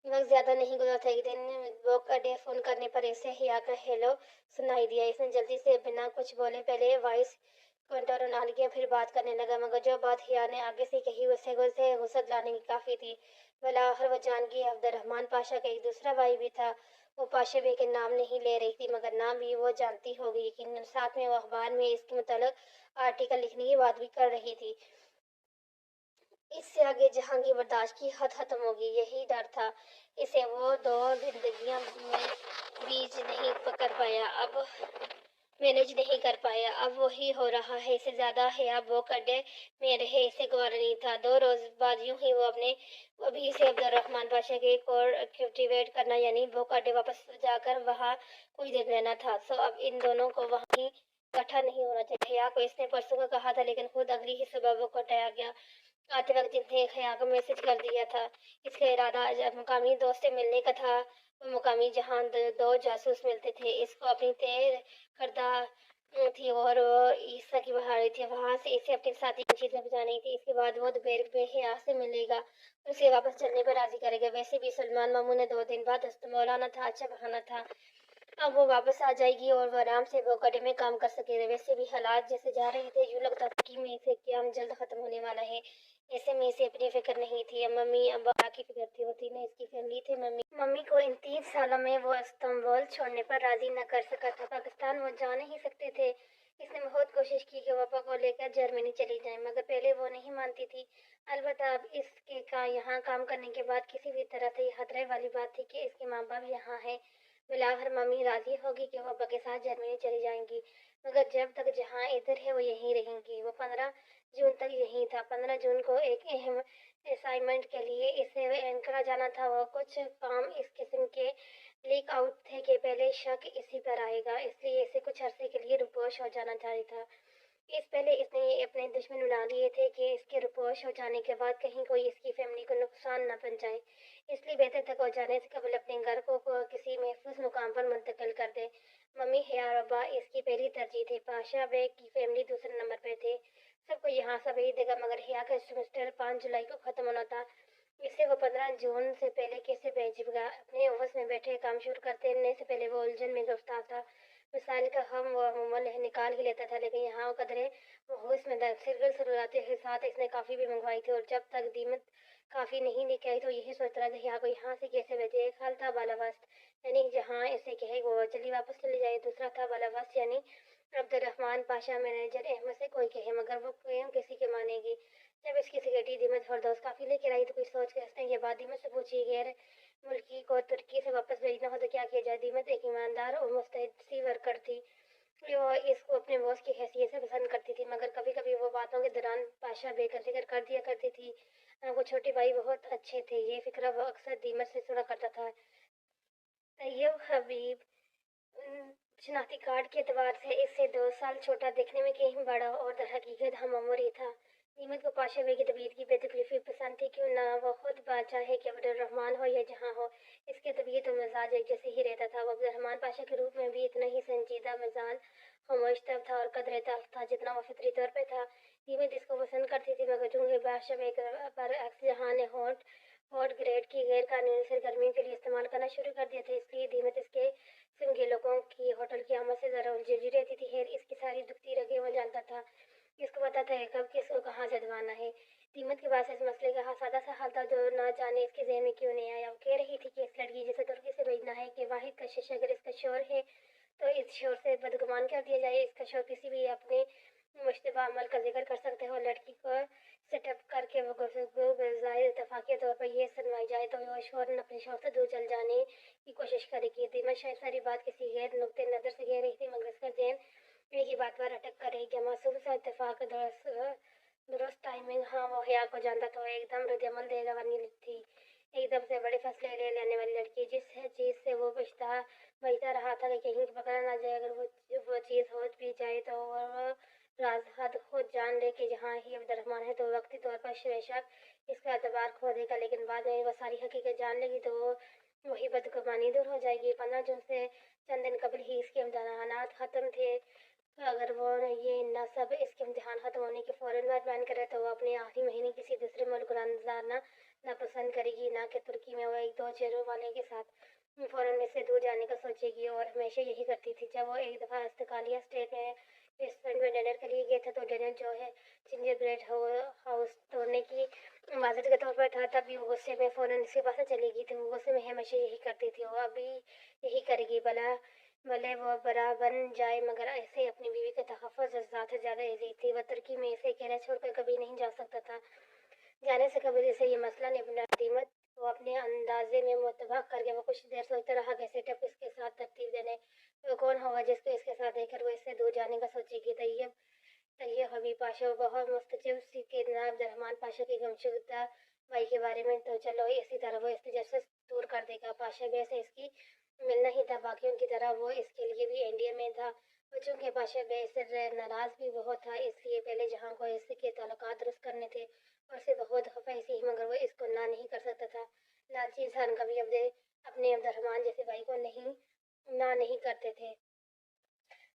वक्त ज्यादा नहीं गुजरा था। एक दिन वो अड्डे फोन करने पर इसे हया का हेलो सुनाई दिया। इसने जल्दी से बिना कुछ बोले पहले वॉइस कंट्रोल ऑन किया, फिर बात करने लगा, मगर जो बात हिया ने आगे से कही उससे गुस्सा लाने की काफी थी। भला आखिर वो जान गई अब्दुर्रहमान पाशा का एक दूसरा भाई भी था। वो पाशा बे के नाम नहीं ले रही थी, मगर नाम भी वो जानती होगी यकीनन। साथ में वो अखबार में इसके मुताल्लिक आर्टिकल लिखने की बात भी कर रही थी। इससे आगे जहांगीर बर्दाश्त की हद खत्म होगी, यही डर था इसे। वो दो जिंदगियां में बीज नहीं पकड़ पाया, अब मैनेज नहीं कर पाया। अब वही हो रहा है। इससे ज्यादा हया वो अड्डे में रहे इसे गवारा नहीं था। 2 रोज बाद यूं ही वो अपने अभी से अब्दुर्रहमान पाशा के कोर एक्टिवेट करना, यानी वो अड्डे वापस जाकर वहाँ कुछ दिन रहना था। सो अब इन दोनों को वहाँ ही इकट्ठा नहीं होना चाहिए। हया को इसने परसों का कहा था, लेकिन खुद अगली ही सुबह वो कोटा आ गया। आते वक्त जिसने खया को मैसेज कर दिया था। इसका इरादा जब मुकामी दोस्त से मिलने का था। वो मुकामी जहां दो जासूस मिलते थे, इसको अपनी तय करदा थी और वो ईसा की बहारी थी। वहां से इसे अपने साथी की चीजें बचानी थी। इसके बाद वो दोपहर में हया से मिलेगा, उसे वापस चलने पर राजी करेगा। वैसे भी सलमान मामू ने 2 दिन बाद मौलाना था, अच्छा बहाना था। अब वो वापस आ जाएगी और वो आराम से वो गड्ढे में काम कर सकेगा। वैसे भी हालात जैसे जा रहे थे, यूं लगता था कि में से काम जल्द खत्म होने वाला है। ऐसे में इसे अपनी फिक्र नहीं थी। अब मम्मी अब्बा की फिक्र थी। वो तीनों इसकी फैमिली थे। मम्मी मम्मी को इन 3 सालों में वो इस्तांबुल छोड़ने पर राजी न कर सका था। पाकिस्तान वो जा नहीं सकते थे। इसने बहुत कोशिश की कि वो पापा को लेकर जर्मनी चली जाए, मगर पहले वो नहीं मानती थी। अलबत्ता अब इसके का यहाँ काम करने के बाद किसी भी तरह से ये खतरे वाली बात थी कि इसके माँ बाप यहाँ हैं। बिलाखिर मम्मी राजी होगी कि वो अब्बा के साथ जर्मनी चली जाएंगी, मगर जब तक जहाँ इधर है वो यहीं रहेंगी। वो 15 जून तक यहीं था। 15 जून को एक अहम असाइनमेंट के लिए इसे एंकरा जाना था। वो कुछ काम इस किस्म के लीक आउट थे कि पहले शक इसी पर आएगा, इसलिए इसे कुछ अरसे के लिए रुपोश हो जाना चाहिए था। इस पहले इसने ये अपने दुश्मन बना लिए थे कि इसके रुपोश हो जाने के बाद कहीं कोई इसकी फैमिली को नुकसान न पहुंचाए, इसलिए बेहतर तक हो जाने से कबल अपने घर को किसी महफूज मुकाम पर मुंतकिल कर दे। मम्मी हया और अब्बा इसकी पहली तरजीह थे। पाशा बेग की फैमिली दूसरे नंबर पर थे। सबको यहाँ सब यही देगा, मगर हया का सेमेस्टर 5 जुलाई को ख़त्म होना था। इससे वो 15 जून से पहले कैसे भेजेगा। अपने ऑफिस में बैठे काम शुरू करने से पहले वो उलझन में गिरफ्तार था। मिसाल का हम वो अमूमन निकाल ही लेता था, लेकिन यहाँ वो कदरे होश में शुरुआती के साथ इसने काफ़ी भी मंगवाई थी। और जब तक दीमत काफ़ी नहीं लेके आई तो यही सोच रहा था यहाँ को यहाँ से कैसे भेजे। एक हाल था बालावस्त, यानी जहाँ इसे कहे वो जल्दी वापस चली जाए। दूसरा था बालावस्त, यानी अब्दुलरहमान पाशा मैनेजर अहमद से कोई कहे, मगर वो क्यों किसी की मानेगी। जब इसकी सिक्योरिटी दीमत फरदौस काफ़ी लेकर आई तो कुछ सोच कर इसने ये बात दीमत से पूछी, गैर मुल्की को तुर्की से वापस भेजना हो तो क्या किया जाए। दीमत एक ईमानदार और मुस्तैद सी वर्कर थी। वो इसको अपने बॉस की हैसियत से पसंद करती थी, मगर कभी कभी वो बातों के दौरान पाशा बेकर जिक्र कर दिया करती थी। वो छोटे भाई बहुत अच्छे थे, ये फिक्र वो अक्सर दीमत से सुना करता था। तैयब हबीब शनाख्ती कार्ड के एतबार से इससे 2 साल छोटा, दिखने में कहीं बड़ा और दर हकीकत हम उम्र ही था। नीमत को पाशा बे की तबीयत की बेतकलीफी पसंद थी। क्यों ना वो खुद बादशाह है कि अब्दुलरहमान हो या जहाँ हो, इसकी तबीयत और मिजाज एक जैसे ही रहता था। वो अब्दुलरहमान पाशा के रूप में भी इतना ही संजीदा मिजाज खामोश था और कदर तल्ख था जितना वो फितरी तौर पर था। नीमत इसको पसंद करती थी, मगर चूंकि बादशाह बे बरअक्स जहाँ ने हॉट ग्रेड की गैर कानूनी सरगर्मी के लिए इस्तेमाल करना शुरू कर दिया था, इसलिए दीमत इसके सिम के लोगों की होटल की आमद से ज़रा उलझी रहती थी। खैर इसकी सारी दुखती रगे वो जानता था। इसको पता था कब किसको कहाँ जदवाना है। दीमत के पास इस मसले का सादा सा हाल था जो ना जाने इसके जहन में क्यों नहीं आया। वो कह रही थी कि इस लड़की जिसे तुर्की से भेजना है कि वाहिद कशिश अगर इसका शोर है तो इस शोर से बदगुमान कर दिया जाए। इसका शोर किसी भी अपने मुश्तबा अमल का जिक्र कर सकते हो। लड़की को सेटअप करके वो गुफ्तगू ज़ाहिर इत्तफाक़ी तौर पर यह सुनवाई जाए तो वो शोर अपने शोर से दूर चल जाने की कोशिश करेगी। दीमत शायद सारी बात किसी गैर नुक्ते नज़र से कह रही थी, मगर इसका जहन एक ही बात पर अटक कर रही गया। मासूम सा इत्तेफाक, दुरुस्त टाइमिंग। हाँ वो हया को जानता तो एकदम रद्दमल देगा वाली थी। एकदम से बड़े फैसले ले लेने वाली लड़की, जिस चीज़ से वो बचता रहा था कि कहीं पकड़ा ना जाए। अगर वो चीज़ हो भी जाए तो वो राज हद खुद जान ले कि जहाँ ही अब्दुलरहमान है तो वक्ती तौर पर बेशक इसका एतबार खो देगा, लेकिन बाद में वो सारी हकीकत जान लेगी तो वही बदगुमानी दूर हो जाएगी। 15 जून से चंद दिन कबल ही इसके इम्तहानात ख़त्म थे। अगर वो ये न सब इसके इम्तिहान ख़त्म होने के फ़ौरन बाद प्लान करे तो वो अपने आखिरी महीने किसी दूसरे मुल्क को जाना नापसंद करेगी, ना कि तुर्की में वो एक दो चेहरों वाले के साथ फ़ौरन में से दूर जाने का सोचेगी। और हमेशा यही करती थी। जब वो एक दफ़ा इस्तकालिया स्टेट में रेस्टोरेंट में डिनर के लिए गए थे तो डिनर जो है जिंजर ब्रेड हाउस तोड़ने की माजरत के तौर पर था, तब भी वो गुस्से में फ़ौरन इसके पास से चली गई थी। वो गुस्से में हमेशा यही करती थी, वो अभी यही करेगी। भले वो बड़ा बन जाए, मगर ऐसे अपनी बीवी का तहफ़्फ़ुज़ ज़्यादा से ज़्यादा अजीज थी। वह तुर्की में इसे अकेला छोड़कर कभी नहीं जा सकता था। जाने से कबल इसे ये मसला निपटा। दीमत को अपने अंदाजे में मुतबक करके वो कुछ देर सोचता रहा कि सेटअप इसके साथ तरतीब देने वो कौन होगा जिसको इसके साथ देखकर वो इससे दूर जाने का सोचेगी। तैयब हबीब पाशा बहुत मुस्तजिब सी के जनाब अब्दुलरहमान पाशा की गुमशुदा भाई के बारे में तो चलो इसी तरह वो इससे जैसे दूर कर देगा। पाशा बे से इसकी मिलना ही था, बाकियों की तरह वो इसके लिए भी एनडीए में था। और चूंकि पाशा बे इससे नाराज़ भी बहुत था, इसलिए पहले जहाँ को इसके ताल्लुकात दुरुस्त करने थे اور اسے بہت خفائی ہی مگر وہ اس کو نہ نہیں کر سکتا تھا۔ لالچی انسان کبھی اپنے عبد الرحمن جیسے بھائی کو نہیں کرتے تھے۔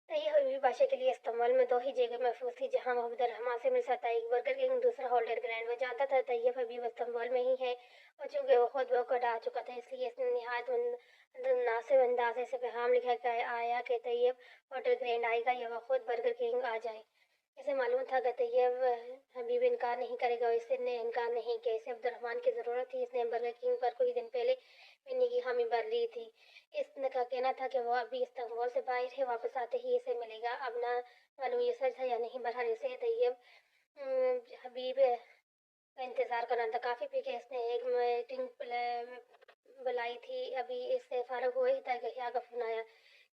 طیب حبیبی بادشاہ کے لیے استنبول میں 2 ہی جگہ محفوظ تھی جہاں وہ عبد الرحمن سے مل سکتا، ایک برگر کنگ، دوسرا ہولڈر گرینڈ۔ وہ جانتا تھا طیب حبیب استنبول میں ہی ہے، اور چونکہ وہ خود بروکر آ چکا تھا اس لیے اس نے نہایت مناسب انداز سے پیغام لکھا کہ آیا کہ طیب ہولڈر گرینڈ آئے گا یا وہ خود برگر کنگ آ جائے۔ اسے معلوم تھا کہ طیب حبیب انکار نہیں کرے گا، اور اس نے انکار نہیں کیا۔ اسے عبد الرحمن کی ضرورت تھی، اس نے برگر کنگ پر کچھ دن پہلے ملنے کی حامی بھر لی تھی۔ اس کا کہنا تھا کہ وہ ابھی استنبول سے باہر ہے، واپس آتے ہی اسے ملے گا۔ اب نہ معلوم یہ سچ تھا یا نہیں، بہرحال اسے طیب حبیب کا انتظار کرنا تھا۔ کافی پی کے اس نے ایک میٹنگ بلائی تھی، ابھی اس سے فارغ ہوئے ہی تھا کہ حیا کا فون آیا۔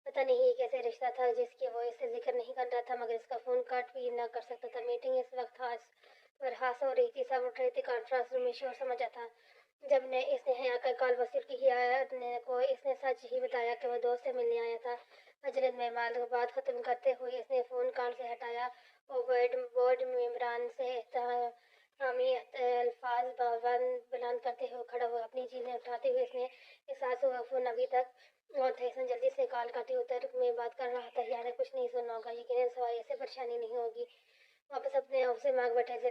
پتہ نہیں یہ کیسے رشتہ تھا جس کی وہ اس سے ذکر نہیں کر رہا تھا، مگر اس کا فون کٹ بھی نہ کر سکتا تھا۔ میٹنگ اس وقت ہاس ہو رہی تھی، سب اٹھ رہے تھے، کانفرنس روم میں شور سماجا تھا۔ جب اس نے حیا کا کال وصول کی، حیا کو اس نے سچ ہی بتایا کہ وہ دوست سے ملنے آیا تھا۔ اجلت میں بات ختم کرتے ہوئے اس نے فون کان سے ہٹایا اور بورڈ ممبران سے احترامی الفاظ بلند کرتے ہوئے کھڑا ہوا۔ اپنی چیزیں اٹھاتے ہوئے اس نے احساس ہوا فون ابھی تک اور تھا۔ اس نے جلدی سے کال کاٹی۔ اتر میں بات کر رہا تھا، حیا نے کچھ نہیں سنا ہوگا، یقیناً سوائے اسے پریشانی نہیں ہوگی۔ واپس اپنے آفس میں بیٹھے سے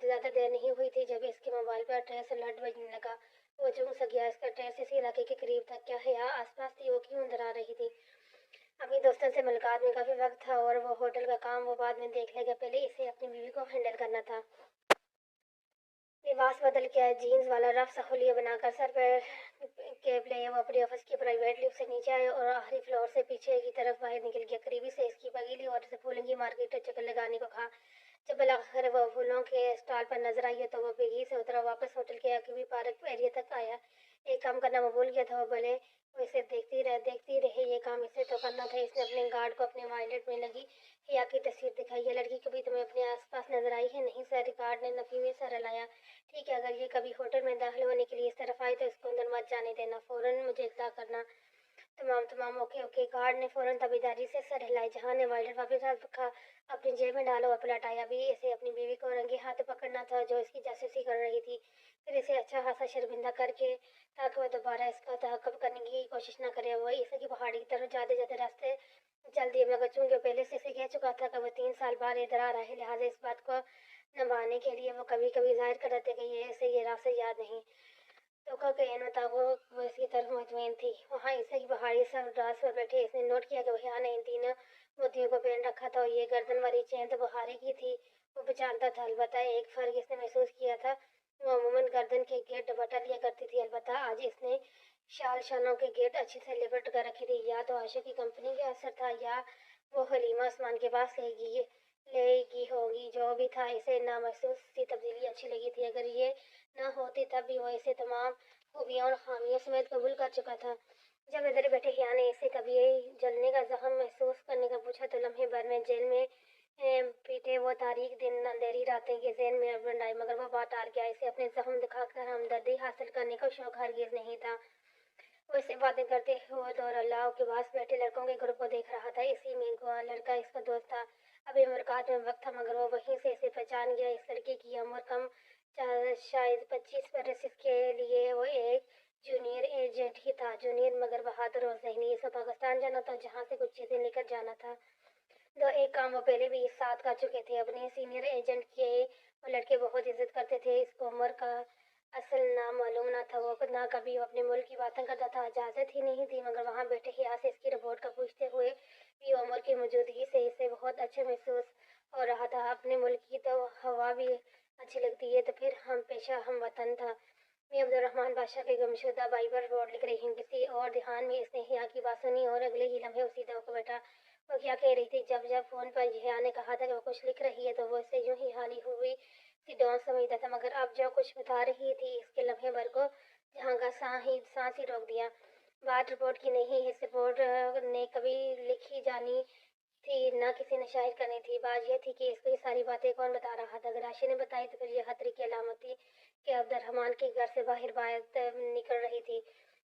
زیادہ دیر نہیں ہوئی تھی جب اس کے موبائل پر ٹریس الرٹ بجنے لگا۔ وہ چونک سا گیا، اس کا ٹریس اسی علاقے کے قریب تھا۔ کیا حیا آس پاس تھی؟ وہ کیوں اندر آ رہی تھی؟ اپنی دوستوں سے ملاقات میں کافی وقت تھا اور وہ ہوٹل کا کام وہ بعد میں دیکھ لے گا، پہلے اسے اپنی بیوی کو ہینڈل کرنا تھا۔ لباس بدل کے جینز والا رف سہولیہ بنا کر سر پر کیپ لیے وہ اپنے آفس کی پرائیویٹ لفٹ سے نیچے آیا اور آخری فلور سے پیچھے کی طرف باہر نکل گیا۔ قریبی سے اس کی بغیلی اور اسے پھولوں کی مارکیٹ کا چکر لگانے کو کہا۔ جب بالآخر وہ پھولوں کے اسٹال پر نظر آئی تو وہ بگھی سے اترا، واپس ہوٹل کے عقبی پارک ایریا تک آیا۔ ایک کام کرنا وہ بھول گیا تھا، وہ بھلے وہ اسے دیکھتی رہے، یہ کام اسے تو کرنا تھا۔ اس نے اپنے گارڈ کو اپنے وائلٹ میں لگی حیا کی تصویر دکھائی۔ یہ لڑکی کبھی تمہیں اپنے آس پاس نظر آئی ہے؟ نہیں سر، گارڈ نے نفی میں سر ہلایا۔ ٹھیک ہے، اگر یہ کبھی ہوٹل میں داخل ہونے کے لیے اس طرف آئے تو اس کو اندر مت جانے دینا، فوراً مجھے اطلاع کرنا۔ تمام اوکے۔ گارڈ نے فوراً تابعداری سے سر ہلائی۔ جہاں نے وائلٹ واپس رکھا، اپنی جیب میں ڈالا اور پلٹ آیا۔ ابھی اسے اپنی بیوی کو رنگے ہاتھ پکڑنا تھا جو اس کی جاسوسی کر رہی تھی، پھر اسے اچھا خاصا شرمندہ کر کے تاکہ وہ دوبارہ اس کا تعاقب کرنے کی کوشش نہ کرے۔ وہ اس کی پہاڑی کی طرف جاتے راستے چل دیے، مگر چونکہ پہلے سے اسے کہہ چکا تھا کہ وہ 3 سال بعد ادھر آ رہا ہے، لہٰذا اس بات کو نبھانے کے لیے وہ کبھی کبھی ظاہر کر دیتے کہ اسے یہ راستے یاد نہیں۔ توقع کے عین مطابق وہ اس کی طرف مطمئن تھی۔ وہاں عیسیٰ کی پہاڑی سر دراز پر بیٹھے اس نے نوٹ کیا کہ حیا نے ان 3 موتیوں کو پہن رکھا تھا اور یہ گردن والی چین تو بہارے کی تھی۔ وہ پہچانتا تھا، البتہ ایک فرق اس نے محسوس کیا تھا، وہ عموماً گردن کے گرد دوپٹہ لیا کرتی تھی، البتہ آج اس نے شانوں کے گرد اچھے سے لپٹ کر رکھی تھی۔ یا تو عائشہ کی کمپنی کا اثر تھا یا وہ حلیمہ عثمان کے پاس لے گئی ہوگی۔ جو بھی تھا، اسے نامحسوس سی تبدیلی اچھی لگی تھی۔ اگر یہ نہ ہوتی تب بھی وہ اسے تمام خوبیوں اور خامیوں سمیت قبول کر چکا تھا۔ جب ادھر بیٹھے حیا نے اسے کبھی جلنے کا زخم محسوس کرنے کا پوچھا تو لمحے بھر میں جیل میں بیتے وہ تاریک دن، اندھیری راتیں کے ذہن میں ابھر آئیں، مگر وہ بات ٹال گیا۔ اسے اپنے زخم دکھا کر ہمدردی حاصل کرنے کا شوق ہرگز نہیں تھا۔ وہ اسے باتیں کرتے ہوئے دور اللہ کے پاس بیٹھے لڑکوں کے گروپ کو دیکھ رہا تھا۔ اسی میں ایک لڑکا اس کا دوست تھا۔ ابھی ملاقات میں وقت تھا، مگر وہ وہیں سے اسے پہچان گیا۔ اس لڑکے کی عمر کم شاید 25 برس، اس کے لیے وہ ایک جونیئر ایجنٹ ہی تھا، جونیئر مگر بہادر اور ذہنی۔ اسے پاکستان جانا تھا جہاں سے کچھ چیزیں لے کر جانا تھا۔ ایک کام وہ پہلے بھی اس ساتھ کر چکے تھے۔ اپنے سینئر ایجنٹ کے وہ لڑکے بہت عزت کرتے تھے۔ اس کو عمر کا اصل نام معلوم نہ تھا، وہ نہ کبھی اپنے ملک کی باتیں کرتا تھا، اجازت ہی نہیں تھی، مگر وہاں بیٹھے حیا سے اس کی رپورٹ کا پوچھتے ہوئے بھی عمر کی موجودگی سے اسے بہت اچھا محسوس ہو رہا تھا۔ اپنے ملک کی تو ہوا بھی اچھی لگتی ہے، تو پھر ہم پیشہ ہم وطن تھا۔ میں عبد الرحمن بادشاہ کے گمشدہ بھائی پر رپورٹ لکھ رہی ہوں۔ کسی اور دھیان میں اس نے حیا کی بات سنی اور اگلے ہی لمحے اسی طرح بیٹھا۔ وہ کیا کہہ رہی تھی؟ جب فون پر حیا نے کہا تھا کہ وہ کچھ لکھ رہی ہے تو وہ اسے یوں ہی حالی ہوئی سی ڈون سمجھتا تھا، مگر اب جو کچھ بتا رہی تھی اس کے لمحے بھر کو جہاں کا سانس ہی روک دیا۔ بات رپورٹ کی نہیں، اس رپورٹ نے کبھی لکھی جانی تھی نہ کسی نے شائع کرنی تھی۔ بات یہ تھی کہ اس کو یہ ساری باتیں کون بتا رہا تھا۔ اگر عائشہ نے بتائی تو پھر یہ خطرے کی علامت تھی کہ عبد الرحمن کے گھر سے باہر بات نکل رہی تھی۔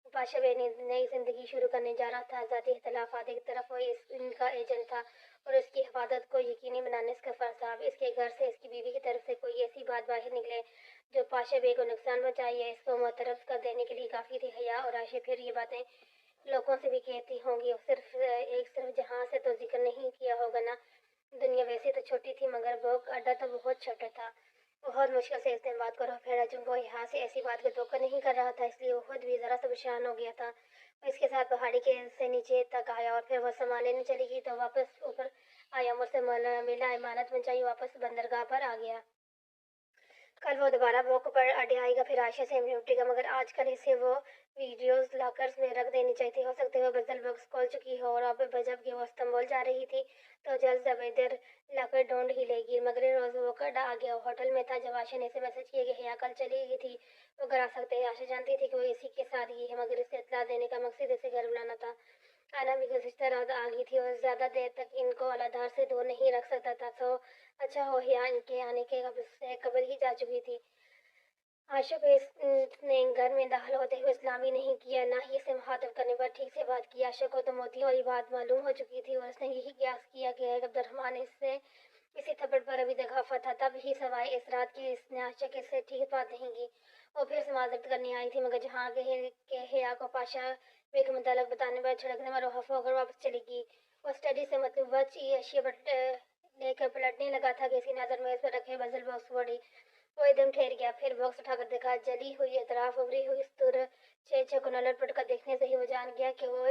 पाशा बे नई जिंदगी शुरू करने जा रहा था। ज़ाती इख्तलाफात एक तरफ, वो इनका एजेंट था और उसकी हिफाजत को यकीनी बनाने इसका फ़र्ज था। अब इसके घर से इसकी बीवी की तरफ से कोई ऐसी बात बाहर निकले जो पाशा बे को नुकसान पहुंचाए या इसको मुतरफ कर देने के लिए काफ़ी थी। हया और आयशा फिर ये बातें लोगों से भी कहती होंगी, सिर्फ जहाँ से तो जिक्र नहीं किया होगा ना। दुनिया वैसे तो छोटी थी मगर वो अड्डा तो बहुत छोटा था। बहुत मुश्किल से इसने बात को रोक फेरा, चूँकि वो यहाँ से ऐसी बात को धोखा नहीं कर रहा था, इसलिए वो खुद भी ज़रा सा परेशान हो गया था। वो इसके साथ पहाड़ी के से नीचे तक आया और फिर वो सामान लेने चली गई तो वापस ऊपर आया, मुझसे मिला, इमारत में चाहिए, वापस बंदरगाह पर आ गया। कल वो दोबारा वॉक पर अड्डे आएगा, फिर आयशा से निपटेगा, मगर आजकल इसे वो वीडियोस लॉकर्स में रख देनी चाहिए थी। हो सकता है वो बदल बॉक्स खोल चुकी हो और अब जबकि वो इस्तांबुल जा रही थी तो जल्द अब इधर लॉकर ढूंढ ही लेगी। मगर रोज वो कड आ गया, होटल में था जब आशा ने इसे मैसेज किया कि हया कल चली गई थी, वो घर आ सकते हैं। आशा जानती थी कि वो इसी के साथ ही है, मगर इसे इत्तला देने का मकसद इसे घर बुलाना था। आना भी गुज़िश्ता रात आ गई थी और ज़्यादा देर तक इनको अलाधार से दूर नहीं रख सकता था, तो अच्छा हो हया इनके आने के कब्ल ही जा चुकी थी। आशा को ने घर में दाखिल होते हुए इस्लामी नहीं किया, ना ही इसे मुखातिब करने पर ठीक से बात की। आशा को तो मोतियों वाली बात मालूम हो चुकी थी और उसने यही कयास किया कि अब्दुर्रहमान इससे इसी थप्पड़ पर अभी दगाफा था, तब ही सवाए इस रात की इसने आशा के से ठीक बात नहीं की। वो फिर से माजरत करने आई थी, मगर जहाँ के हया को पाशा बे के मुतालिक बताने पर छिड़कने में रोहफ होकर वापस चली गई। वो स्टडी से मतलब बची अशिया लेकर पलटने लगा था कि इसकी नज़र में इस पर रखे बजल बॉक्स बड़ी। वो एकदम ठहर गया, फिर बॉक्स उठाकर देखा, जली हुई अतराफ उभरी हुई छह को नलट पट कर देखने से ही वो जान गया कि वो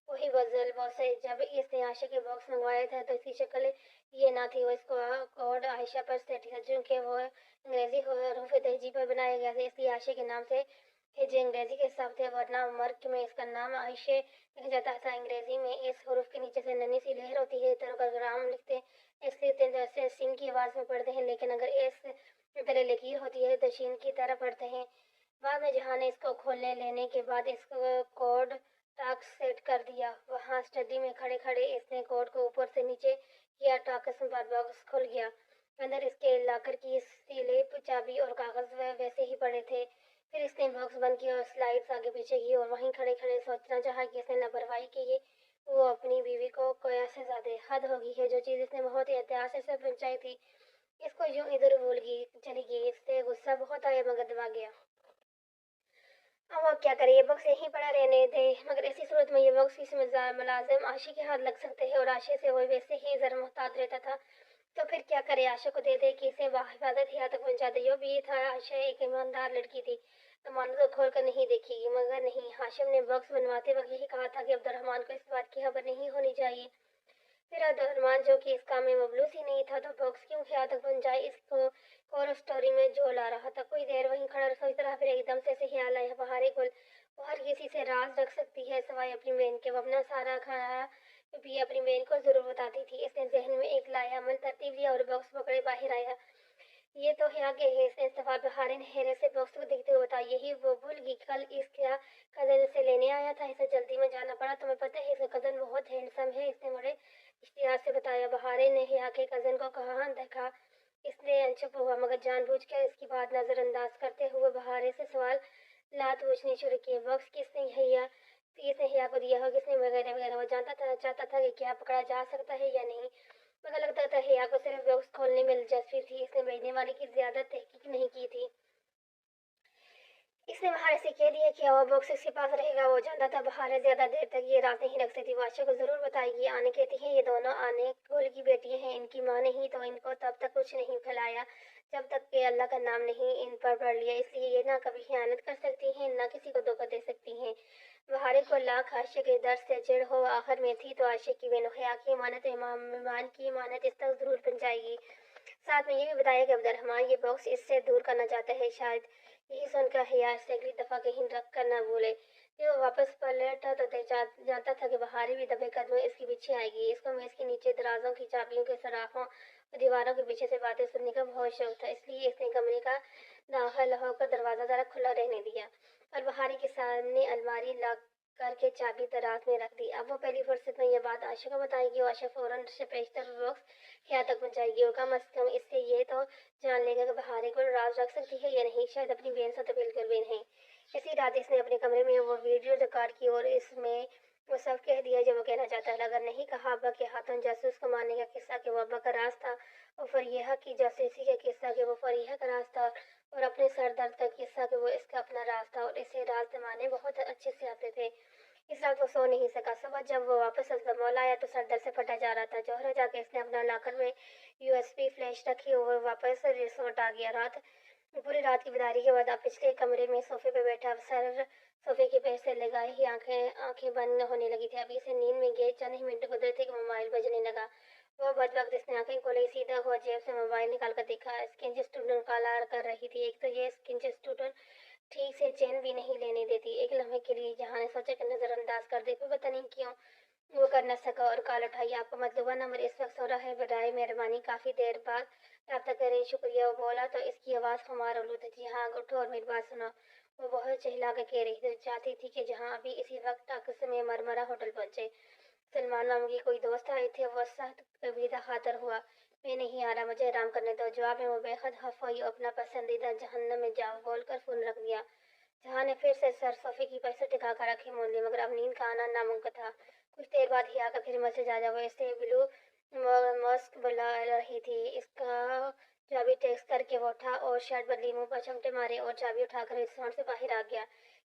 वही बजल बॉक्स है। जब इसने आयशा के बॉक्स मंगवाया था तो इसकी शक्ल ये ना थी। वो इसको कोड आयशा पर सेट था, चूँकि वो अंग्रेजी हरूफ तहजीब पर बनाया गया था, इसलिए आयशा के नाम से हिज्जे अंग्रेजी के हिसाब थे, वरना मर्क में इसका नाम आयशे लिखा जाता था। अंग्रेजी में इस हरूफ के नीचे से नन्ही सी लहर होती है, ग्राम लिखते इसलिए जैसे सिंह की आवाज़ में पढ़ते हैं, लेकिन अगर इस तरह लकीर होती है तो शीन की तरह पढ़ते हैं। बाद में जहाँ ने इसको खोलने लेने के बाद इसको कोड टास्क सेट कर दिया। वहाँ स्टडी में खड़े खड़े इसने कोड को ऊपर से नीचे किया, टास्क पर बॉक्स खुल गया। अंदर इसके लॉकर की स्लिप, चाबी और कागज वैसे ही पड़े थे। फिर इसने बॉक्स बंद किया और स्लाइड्स आगे पीछे की और वहीं खड़े खड़े सोचना चाहा कि इसने लापरवाही की है। वो अपनी बीवी को कोया से ज्यादा हद हो गई है, जो चीज़ इसने बहुत ही एहतियात से पहुंचाई थी इसको यूं इधर भूल गई चली गई। इससे गुस्सा बहुत आया मगर दबा गया। अब आप क्या करें, ये बॉक्स यहीं पड़ा रहने दे, मगर ऐसी सूरत में ये बॉक्स किसी मुलाजिम आशी के हाथ लग सकते हैं और आशी से वो वैसे ही जरा मोहतात रहता था। तो फिर क्या करे, आशा को दे दे कि इसे बाहिफाजत यहाँ तक पहुँचा दे। यो भी था, आशा एक ईमानदार लड़की थी, मानो तो खोल कर नहीं देखेगी, मगर नहीं। हाशिम ने बॉक्स बनवाते वक्त यही कहा था कि अब्दुर्रहमान को इस बात की खबर नहीं होनी चाहिए। फिर अब्दुर्रहमान, जो कि इस काम में मबलूस ही नहीं था, तो बॉक्स क्यों ख्याल तक पहुंचाए, इसको और स्टोरी में जो ला रहा था। कोई देर वहीं खड़ा सोचता रहा, फिर एकदम से ऐसे ख्याल आया, बहारे गुल वो हर किसी से राज रख सकती है सिवाय अपनी बहन के। वो अपना सारा खाना भी अपनी बहन को जरूर बताती थी। इसने जहन में एक लाया मन तरतीब लिया और बॉक्स पकड़े बाहर आया। ये तो है आगे है, इसने सवाल बहारे नहरे से बॉक्स को देखते हुए बताया। यही वो भूल गई कल इसका कजन से लेने आया था, इसे जल्दी में जाना पड़ा। तुम्हें पता है इसका कजन बहुत हैंडसम है, इसने बड़े इश्तियात से बताया। बहारे ने हिया के कजन को कहाँ देखा, इसने चुप हुआ, मगर जानबूझकर इसकी बात नजरअंदाज करते हुए बहारे से सवाल लात पूछने शुरू किए। बॉक्स किसने हिया को दिया हो, किसने, वगैरह वगैरह। वो चाहता था कि क्या पकड़ा जा सकता है या नहीं, मगर लगता था हिया को सिर्फ बॉक्स खोलने में दिलचस्पी थी, इसने भेजने वाले की ज्यादा तहकीक नहीं की थी। इसने बहारे से कह दिया कि वो बॉक्स इसके पास रहेगा। वो जानता था बहारे ज्यादा देर तक ये रात नहीं रख सकती, वो आशा को जरूर बताएगी। आने कहती है, ये दोनों आने गोल की बेटियां हैं, इनकी माँ नहीं तो इनको तब तक कुछ नहीं खिलाया जब तक कि अल्लाह का नाम नहीं इन पर पढ़ लिया, इसलिए ये ना कभी खयानत कर सकती हैं ना किसी को धोखा दे सकती हैं। बहारे को लाख आशा के दर्द से चिढ़ हो आखिर में थी तो आशा की बेनोहया की इमानत, ईमान की इमानत इस तक जरूर पहुंचाएगी। साथ में ये भी बताया कि अब्दुर्रहमान ये बॉक्स इससे दूर करना चाहता है, शायद यही सुनकर हिया से अगली दफा कहीं रख कर न भूले। जब वो वापस पलटा तो जानता था कि बहारी भी दबे कदमों इसके पीछे आएगी। इसको मेज के नीचे दराजों की चाबियों के सराफों और दीवारों के पीछे से बातें सुनने का बहुत शौक था, इसलिए इसने कमरे का दाखिल होकर दरवाजा जरा खुला रहने दिया और बहारी के सामने अलमारी लॉक करके चाबी दराज में रख दी। अब वो पहली फुर्सत में ये बात आशा को बताएगी और आशा फौरन से पेशतर बॉक्स यहाँ तक पहुंचाएगी और कम अज कम इससे ये तो जान लेगा कि बहारे को राज रख सकती है या नहीं। शायद अपनी बहन से तो बिल्कुल भी नहीं। اسی رات اس نے اپنے کمرے میں وہ ویڈیو ریکارڈ کی اور اس میں وہ سب کہہ دیا جو وہ کہنا چاہتا ہے، اگر نہیں کہا ابا کے ہاتھوں جاسوس کو مارنے کا قصہ کہ وہ ابا کا راز تھا، اور فریحہ کی جاسوسی کا قصہ کہ وہ فریحہ کا راز تھا، اور اپنے سر درد کا قصہ کہ وہ اس کا اپنا راز تھا، اور اسے راز زمانے بہت اچھے سے آتے تھے۔ اس رات وہ سو نہیں سکا۔ صبح جب وہ واپس مال آیا تو سر درد سے پھٹا جا رہا تھا۔ جوہرا جا کے اس نے اپنا لاکر میں USB فلیش رکھی اور وہ واپس ریسورٹ آ گیا۔ پوری رات کی بیداری کے بعد اب پچھلے کمرے میں صوفے پہ بیٹھا سر صوفے کے پیر سے لگائے ہی آنکھیں بند ہونے لگی تھی۔ ابھی اسے نیند میں گئے چند ہی منٹ گزرے تھے کہ موبائل بجنے لگا۔ وہ بدبخت اس نے آنکھیں کھولی، سیدھا ہوا جیب سے موبائل نکال کر دیکھا۔ اسکینج اسٹوڈنٹ کالا کر رہی تھی۔ ایک تو یہ اسکینج اسٹوڈنٹ ٹھیک سے چین بھی نہیں لینے دیتی۔ ایک لمحے کے لیے جہاں نے سوچا کہ نظر انداز کر دے، کوئی پتہ نہیں کیوں وہ کر نہ سکا اور کال اٹھائی۔ آپ کا مطلوبہ نمبر اس وقت ہو رہا ہے، برائے مہربانی کافی دیر بعد رابطہ کریں، شکریہ۔ وہ بولا تو اس کی آواز خمار آلود تھی۔ ہاں اٹھو اور میری بات سنو، وہ بہت چہلا کے کہہ رہی تھی۔ چاہتی تھی کہ جہاں ابھی اسی وقت ٹیکسی میں مرمرا ہوٹل پہنچے۔ سلمان ماموں کی کوئی دوست آئے تھے۔ وہ سخت کبیدہ خاطر ہوا، میں نہیں آ رہا، مجھے آرام کرنے دو۔ جواب میں وہ بے حد خفا ہوئی اور اپنا پسندیدہ جہنم میں جاؤ بول کر فون رکھ دیا۔ جہاں نے پھر سے سر صوفے کی پشت ٹکا کر آنکھیں موند لی، مگر اب نیند کا آنا ناممکن تھا۔ کچھ دیر بعد ہی آ کر پھر مسجد آ جا، وہ اسے بلو ماسک بلا رہی تھی۔ اس کا چابی ٹیکسٹ کر کے وہ اٹھا اور شرٹ بدلی، منہ پر چمٹے مارے اور چابی اٹھا کر ریسٹورانٹ سے باہر آ گیا۔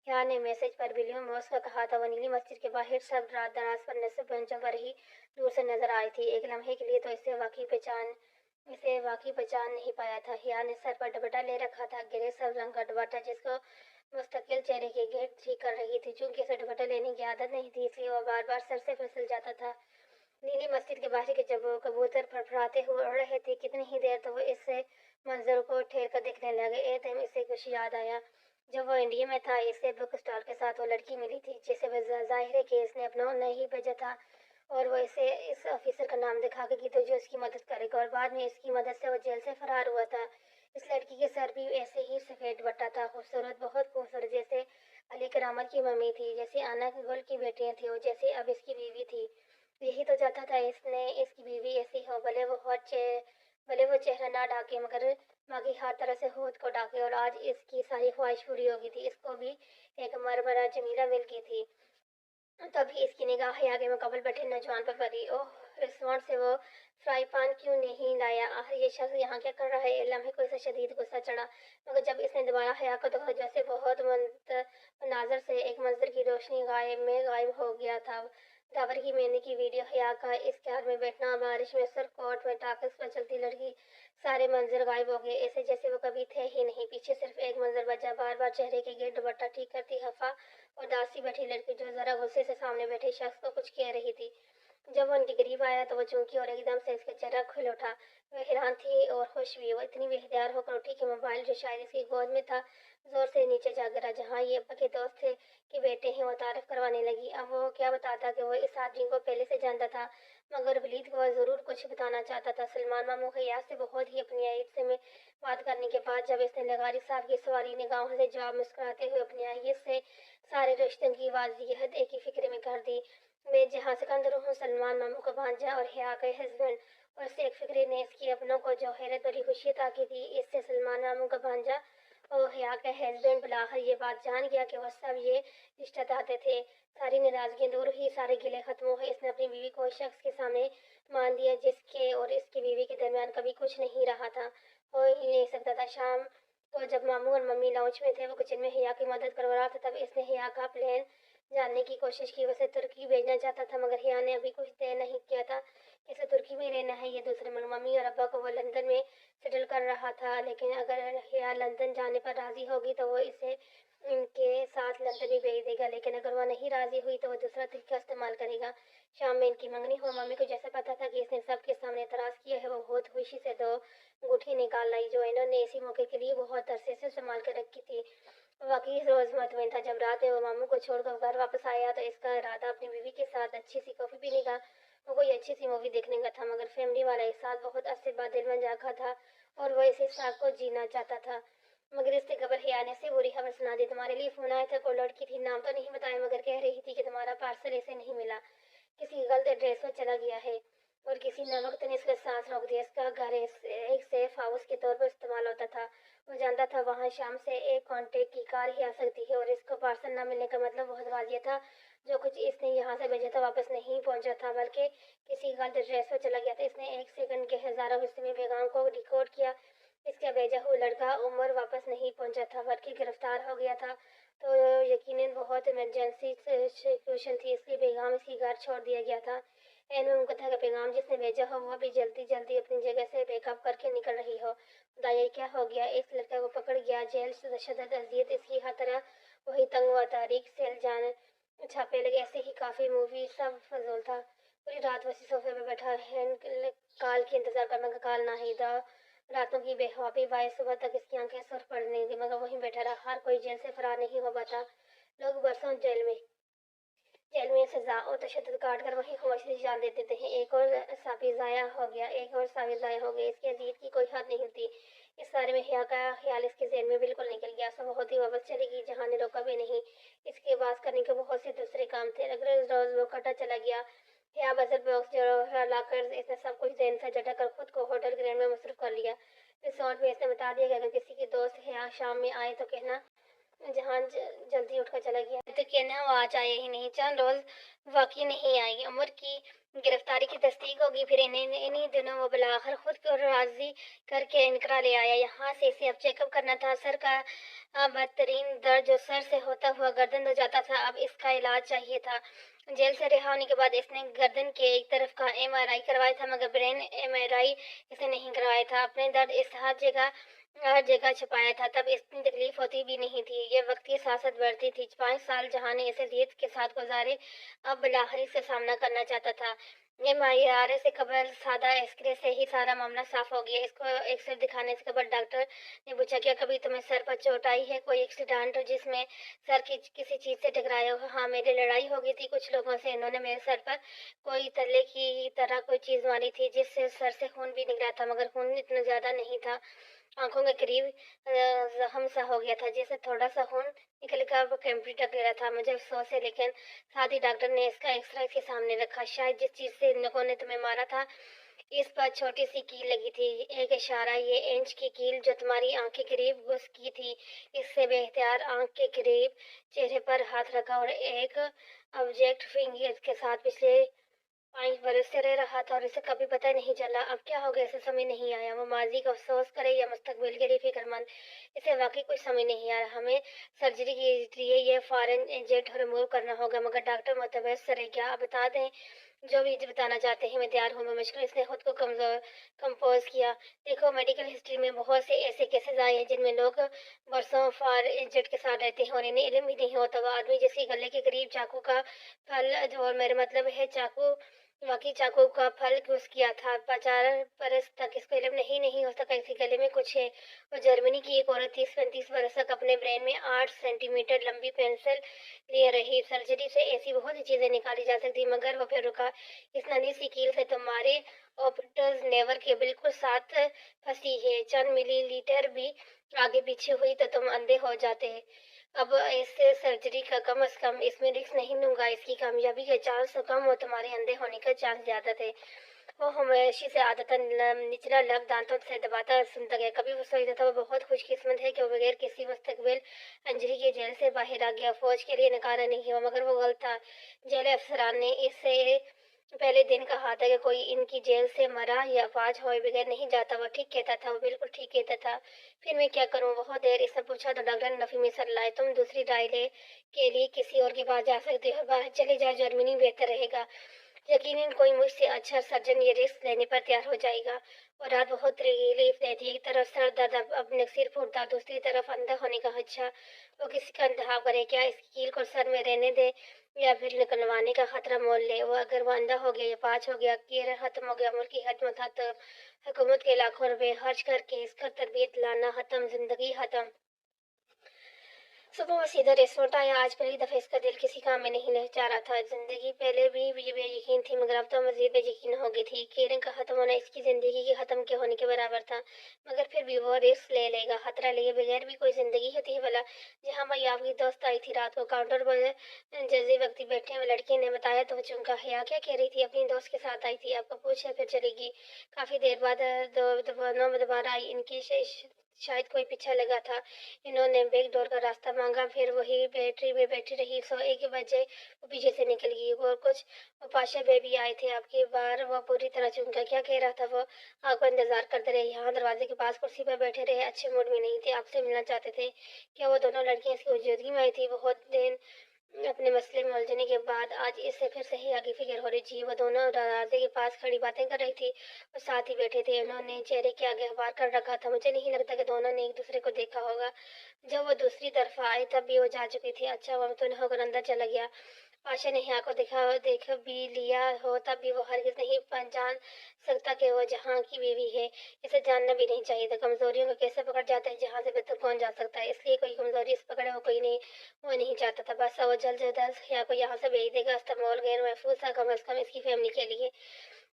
یہاں نے میسج پر بلیو ماسک کا کہا تھا۔ وہ نیلی مسجد کے باہر سب رات دراز پر نصب بینچوں پر ہی دور سے نظر آئی تھی۔ ایک لمحے کے لیے تو اسے واقعی پہچان نہیں پایا تھا۔ ہیا نے سر پر دوپٹہ لے رکھا تھا، گرے سبز رنگ کا دوپٹہ جس کو مستقل چہرے کے گرد ٹھیک کر رہی تھی۔ چونکہ اسے دوپٹہ لینے کی عادت نہیں تھی، اس لیے وہ بار بار سر سے پھسل جاتا تھا۔ نیلی مسجد کے باہر کے جب کبوتر پھڑپھڑاتے ہوئے اڑ رہے تھے کتنی ہی دیر تو وہ اس منظر کو ٹھہر کر دیکھنے لگے۔ ایک دم اسے کچھ یاد آیا۔ جب وہ انڈیا میں تھا، اسے بک اسٹال کے ساتھ وہ لڑکی ملی تھی جسے ظاہر ہے کہ اس نے اپنا نہیں بھیجا تھا، اور وہ اسے اس آفیسر کا نام دکھا کے کی تو جو اس کی مدد کرے گا، اور بعد میں اس کی مدد سے وہ جیل سے فرار ہوا تھا۔ اس لڑکی کے سر بھی ایسے ہی سفید دوپٹہ تھا، خوبصورت، بہت خوبصورت، جیسے علی کرامت کی ممی تھی، جیسے آنا گل کی بیٹیاں تھیں، اور جیسے اب اس کی بیوی تھی۔ یہی تو چاہتا تھا اس کی بیوی ایسی ہو، بھلے وہ چہرہ نہ ڈھانکے مگر باقی ہر طرح سے ہود کو ڈھانکے۔ اور آج اس کی ساری خواہش پوری ہو گئی تھی۔ اس کو بھی ایک مرمرہ جمیلہ مل گئی تھی۔ تبھی اس کی نگاہ حیا کے مقابل بیٹھے نوجوان پر پڑی۔ اوہ، ریسٹورانٹ سے وہ فرائی پان کیوں نہیں لایا؟ آخر یہ شخص یہاں کیا کر رہا ہے؟ ایک لمحے کو اسے شدید غصہ چڑھا، مگر جب اس نے دوبارہ حیا کو دیکھا جیسے بہت مناظر سے ایک منظر کی روشنی غائب ہو گیا تھا۔ داور کی مہندی کی ویڈیو، حیا کا اس کار میں بیٹھنا، بارش میں سر کوٹ میں ٹاکس پر چلتی لڑکی، سارے منظر غائب ہو گئے، ایسے جیسے وہ کبھی تھے ہی نہیں۔ پیچھے صرف ایک منظر بچا، بار بار چہرے کے گرد دوپٹہ ٹھیک کرتی خفا اور اداس بیٹھی لڑکی، جو ذرا غصے سے سامنے بیٹھے شخص کو کچھ کہہ رہی تھی۔ جب وہ ان کے قریب آیا تو وہ چونکی اور ایک دم سے اس کا چہرہ کھل اٹھا۔ وہ حیران تھی اور خوش بھی۔ وہ اتنی بے اختیار ہو کر اٹھی کہ موبائل جو شاید اس کی گود میں تھا زور سے نیچے جا گرا۔ جہاں یہ ابا کے دوست تھے کہ بیٹے ہیں، وہ تعارف کروانے لگی۔ اب وہ کیا بتاتا کہ وہ اس آدمی کو پہلے سے جانتا تھا، مگر ولید کو ضرور کچھ بتانا چاہتا تھا۔ سلمان ماموں حیا سے بہت ہی اپنی آئیت سے بات کرنے کے بعد جب اس نے لغاری صاحب کی سواری نگاہوں سے جواب مسکراتے ہوئے اپنی آئیت سے سارے رشتوں کی واضحیت ایک ہی فکرے میں کر دی، میں جہاں سکندر ہوں، سلمان ماموں کا بھانجا اور حیا کا ہسبینڈ، اور اس ایک فکرے نے اس کے اپنوں کو جو حیرت بھری خوشی عطا کی تھی، اس سے سلمان ماموں کا بھانجا اور حیا کا ہسبینڈ بالآخر یہ بات جان گیا کہ وہ سب یہ رشتہ چاہتے تھے۔ ساری ناراضگیاں دور ہوئی، سارے گلے ختم ہو گئے۔ اس نے اپنی بیوی کو اس شخص کے سامنے مان دیا جس کے اور اس کی بیوی کے درمیان کبھی کچھ نہیں رہا تھا، ہو ہی نہیں سکتا تھا۔ شام کو جب ماموں اور ممی لاؤنج میں تھے، وہ کچن میں حیا کی مدد کروا رہا تھا، تب اس نے حیا کا پلان جاننے کی کوشش کی۔ وہ اسے ترکی بھیجنا چاہتا تھا، مگر حیا نے ابھی کچھ طے نہیں کیا تھا کہ اسے ترکی میں رہنا ہے یا دوسرے ملک۔ ممی اور ابا کو وہ لندن میں سیٹل کر رہا تھا، لیکن اگر حیا لندن جانے پر راضی ہوگی تو وہ اسے ان کے ساتھ لندن بھی بھیج دے گا، لیکن اگر وہ نہیں راضی ہوئی تو وہ دوسرا طریقہ استعمال کرے گا۔ شام میں ان کی منگنی ہوا۔ ممی کو جیسا پتا تھا کہ اس نے سب کے سامنے اعتراض کیا ہے، وہ بہت خوشی سے 2 انگوٹھی نکال لائی جو انہوں نے اسی موقع کے لیے بہت عرصے سے سنبھال کر رکھی تھی۔ واقعی روز مطمئن تھا۔ جب رات میں وہ ماموں کو چھوڑ کر گھر واپس آیا تو اس کا ارادہ اپنی بیوی کے ساتھ اچھی سی کافی پینے کا اور کوئی اچھی سی مووی دیکھنے کا تھا، مگر فیملی والا احساس بہت عرصے بعد دل میں جاگا تھا اور وہ اس احساس کو جینا چاہتا تھا۔ مگر اس سے قبل حیا نے اسے بری خبر سنا دی۔ تمہارے لیے فون آیا تھا، کوئی لڑکی تھی، نام تو نہیں بتایا، مگر کہہ رہی تھی کہ تمہارا پارسل اسے نہیں ملا، کسی غلط ایڈریس پر چلا گیا ہے۔ اور کسی نہ وقت نے اس کا سانس روک دیا۔ اس کا گھر ایک سیف ہاؤس کے طور پر استعمال ہوتا تھا۔ وہ جانتا تھا وہاں شام سے ایک گھنٹے کی کار ہی آ سکتی ہے، اور اس کو پارسل نہ ملنے کا مطلب بہت واضح تھا۔ جو کچھ اس نے یہاں سے بھیجا تھا واپس نہیں پہنچا تھا، بلکہ کسی غلط ایڈریس پر چلا گیا تھا۔ اس نے ایک سیکنڈ کے ہزاروں حصے میں پیغام کو ڈیکوڈ کیا۔ اس کا بھیجا ہوا لڑکا عمر واپس نہیں پہنچا تھا، بلکہ گرفتار ہو گیا تھا۔ تو یقیناً بہت ایمرجنسی سچویشن تھی، اس لیے پیغام اس کی گھر چھوڑ دیا گیا تھا۔ منقطع کا پیغام جس نے بھیجا ہو وہ بھی جلدی جلدی اپنی جگہ سے پیک اپ کر کے نکل رہی ہو۔ خدا، یہ کیا ہو گیا؟ اس لڑکے کو پکڑ گیا جیل، تشدد، اذیت، اس کی ہر طرح وہی تنگ ہوا تاریخ سیل جان چھاپے لگے، ایسے ہی کافی مووی سب فضول تھا۔ پوری رات وہ اسی صوفے پہ بیٹھا کال کی انتظار کرنا، کا کال نہ ہی تھا۔ راتوں کی بے خوابی باعث صبح تک اس کی آنکھیں سرخ پڑ رہی تھیں، مگر وہیں بیٹھا رہا۔ ہر کوئی جیل سے فرار نہیں ہو پاتا۔ لوگ برسوں جیل میں سزا اور تشدد کاٹ کر وہیں خاموشی سے جان دے دیتے ہیں۔ ایک اور سابی ضائع ہو گیا، ایک اور سابی ضائع ہو گئی۔ اس کی اذیت کی کوئی حد نہیں تھی۔ اس بارے میں حیا کا خیال اس کے ذہن میں بالکل نکل گیا۔ صبح ہوتی واپس چلی گئی، جہاں نے روکا بھی نہیں۔ اس کے پاس کرنے کے بہت سے دوسرے کام تھے۔ روز روز وہ کٹا چلا گیا۔ حیا بزر باکس، جوہر، لاکرز، اس نے سب کچھ ذہن سے جھٹک کر خود کو ہوٹل گرینڈ میں مصروف کر لیا۔ ریسورٹ میں اس نے بتا دیا کہ اگر کسی کی دوست حیا شام میں آئے تو کہنا جہاں جلدی اٹھ کر چلا گیا تو کہنا وہ آج آیا ہی نہیں، چند روز واقعی نہیں آئی۔ عمر کی گرفتاری کی تصدیق ہوگی، پھر انہی دنوں وہ بالآخر خود کو راضی کر کے انقرہ لے آیا۔ یہاں سے اسے اب چیک اپ کرنا تھا۔ سر کا بدترین درد جو سر سے ہوتا ہوا گردن تک جاتا تھا، اب اس کا علاج چاہیے تھا۔ جیل سے رہا ہونے کے بعد اس نے گردن کے ایک طرف کا MRI کروایا تھا، مگر برین MRI اس نے نہیں کروایا تھا۔ اپنے درد اس ہر جگہ چھپایا تھا، تب اتنی تکلیف ہوتی بھی نہیں تھی۔ یہ وقت کی سیاست بڑھتی تھی۔ 5 سال جہاں نے اسے اذیت کے ساتھ گزارے، اب بالآخر اس سے سامنا کرنا چاہتا تھا۔ MRI سے قبل سادہ ایکس-رے سے ہی سارا معاملہ صاف ہو گیا۔ اس کو ایکس-رے دکھانے سے قبل ڈاکٹر نے پوچھا، کیا کبھی تمہیں سر پر چوٹ آئی ہے؟ کوئی ایکسیڈنٹ جس میں سر کسی چیز سے ٹکرایا ہو؟ ہاں، میری لڑائی ہو گئی تھی کچھ لوگوں سے، انہوں نے میرے سر پر کوئی تلے کی طرح کوئی چیز ماری تھی، جس سے سر سے خون بھی نکلا تھا، مگر خون اتنا زیادہ نہیں تھا۔ آنکھوں کے قریب زخم سا ہو گیا تھا، جیسے تھوڑا سا خون نکل کر کمپیوٹر گرا تھا۔ مجھے افسوس ہے، لیکن ساتھ ہی ڈاکٹر نے اس کا ایکس-رے اس کے سامنے رکھا۔ شاید جس چیز سے ان لوگوں نے تمہیں مارا تھا اس پر چھوٹی سی کیل لگی تھی، ایک اشارہ، یہ انچ کی کیل جو تمہاری آنکھ کے قریب گھس کی تھی۔ اس سے بے اختیار آنکھ کے قریب چہرے پر ہاتھ رکھا اور ایک آبجیکٹ فنگر کے ساتھ پچھلے 5 برس سے رہ رہا تھا، اور اسے کبھی پتہ نہیں چلا۔ اب کیا ہو گیا اسے سمجھ نہیں آیا۔ وہ ماضی کا افسوس کرے یا مستقبل کے لیے فکر مند، اسے واقعی کچھ سمجھ نہیں آ رہا۔ ہمیں سرجری کے لیے یہ فارن ایجنٹ ریموو کرنا ہوگا، مگر ڈاکٹر متبصر رہ گیا۔ اب بتا دیں جو بھی بتانا چاہتے ہیں، میں تیار ہوں۔ بمشکل اس نے خود کو کمپوز کیا۔ دیکھو، میڈیکل ہسٹری میں بہت سے ایسے کیسز آئے ہیں جن میں لوگ برسوں فار ایجنٹ کے ساتھ رہتے ہیں اور انہیں علم بھی نہیں ہوتا۔ وہ آدمی جس کے گلے کے قریب چاقو کا پھل، اور میرا مطلب ہے واقعی چاقو کا پھل گھس گیا تھا، 4 برس تک اس کو علم نہیں ہو سکا اس کے گلے میں کچھ ہے۔ وہ جرمنی کی ایک عورت 30-35 برس تک اپنے برین میں 8 سینٹی میٹر لمبی پنسل لیے رہی۔ سرجری سے ایسی بہت سی چیزیں نکالی جا سکتی، مگر وہ پھر رکا۔ اس ننھی سی کیل سے تمہارے اوپٹس نیور کے بالکل ساتھ پھنسی ہے، چند ملی لیٹر بھی آگے پیچھے ہوئی تو تم اندھے ہو جاتے۔ اب اس سرجری کا کم از کم اس میں رسک نہیں لوں گا، اس کی کامیابی کے چانس کم اور تمہارے اندھے ہونے کے چانس زیادہ تھے۔ وہ خاموشی سے عادتاً نچلا لب دانتوں سے دباتا سنتا گیا۔ کبھی وہ سوچتا تھا وہ بہت خوش قسمت ہے کہ وہ بغیر کسی مستقبل انجری کے جیل سے باہر آ گیا، فوج کے لیے نکارا نہیں ہوا، مگر وہ غلط تھا۔ جیل افسران نے اس سے پہلے دن کہا تھا کہ کوئی ان کی جیل سے مرا یا افواج ہوئے بغیر نہیں جاتا۔ وہ ٹھیک کہتا تھا، وہ بالکل ٹھیک کہتا تھا۔ پھر میں کیا کروں؟ بہت دیر اس نے پوچھا تو ڈاکٹر نے نفی میں سر ہلائے۔ تم دوسری رائے کے لیے کسی اور کے پاس جا سکتے ہو، باہر چلے جاؤ، جرمنی بہتر رہے گا۔ یقیناً کوئی مجھ سے اچھا سرجن یہ رسک لینے پر تیار ہو جائے گا۔ وہ رات بہت ریلیف دیتی، ایک طرف سر درد، اب نصیر پھوٹتا، دوسری طرف اندھا ہونے کا خدشہ۔ وہ کسی کا انتخاب کرے، کیا اس کیل کو سر میں رہنے دے یا پھر نکلوانے کا خطرہ مول لے؟ اگر وہ اندھا ہو گیا یا پاچ ہو گیا، کیریئر ختم ہو گیا، ملک کی خدمت ختم، حکومت کے لاکھوں روپے خرچ کر کے اس کا تربیت لانا ختم، زندگی ختم۔ सुबह वो सीधा रेस्टोरेंट आया। आज पहली दफ़ा इसका दिल किसी काम में नहीं ललचा रहा था। ज़िंदगी पहले भी मुझे बेयकीन थी, मगर अब तो मज़ीद बेयकीन हो गई थी। केरन का ख़त्म होना इसकी ज़िंदगी के ख़त्म के होने के बराबर था। मगर फिर भी वो रिस्क ले लेगा। खतरा लिए बगैर भी कोई ज़िंदगी होती है भला? जहाँ मैं आपकी दोस्त आई थी रात को, काउंटर पर जैसे व्यक्ति बैठे हुए लड़के ने बताया तो वो चौंका। हया क्या कह रही थी? अपनी दोस्त के साथ आई थी, आपको पूछा फिर चलेगी। काफ़ी देर बाद दोबारा आई। इनकी शायद कोई पीछा लगा था। इन्होंने बैक डोर का रास्ता मांगा, फिर वही बैटरी में बैठी रही। सो 1 बजे वो पीछे से निकल गई। और कुछ वो पाशा बेबी आए थे आपकी बार। वो पूरी तरह चौंका। क्या कह रहा था वो? आपको इंतजार करते रहे यहाँ दरवाजे के पास कुर्सी पर बैठे रहे। अच्छे मूड में नहीं थे, आपसे मिलना चाहते थे। क्या वो दोनों लड़कियां इसकी मौजूदगी में आई थी? बहुत दिन अपने मसले में उलझने के बाद आज इससे फिर सही आगे फिक्र हो रही थी। वो दोनों दरवाजे के पास खड़ी बातें कर रही थी और साथ ही बैठे थे। उन्होंने चेहरे के आगे अखबार कर रखा था। मुझे नहीं लगता कि दोनों ने एक दूसरे को देखा होगा। जब वो दूसरी तरफ आई तब भी वो जा चुकी थी। अच्छा हुआ तो होकर अंदर चला गया। पाशा ने यहाँ को देख भी लिया हो तब भी वो हरगिज नहीं पहचान सकता कि वो जहाँ की बीवी है। इसे जानना भी नहीं चाहिए था। कमजोरियों को कैसे पकड़ जाता है जहाँ से बेहतर कौन जा सकता है। इसलिए कोई कमजोरी इस पकड़े वो नहीं चाहता था। बस वो जल्द से जल्द या को यहाँ से भेज देगा। इस्तेमाल गैर महफूज था, कम अज कम इसकी फैमिली के लिए।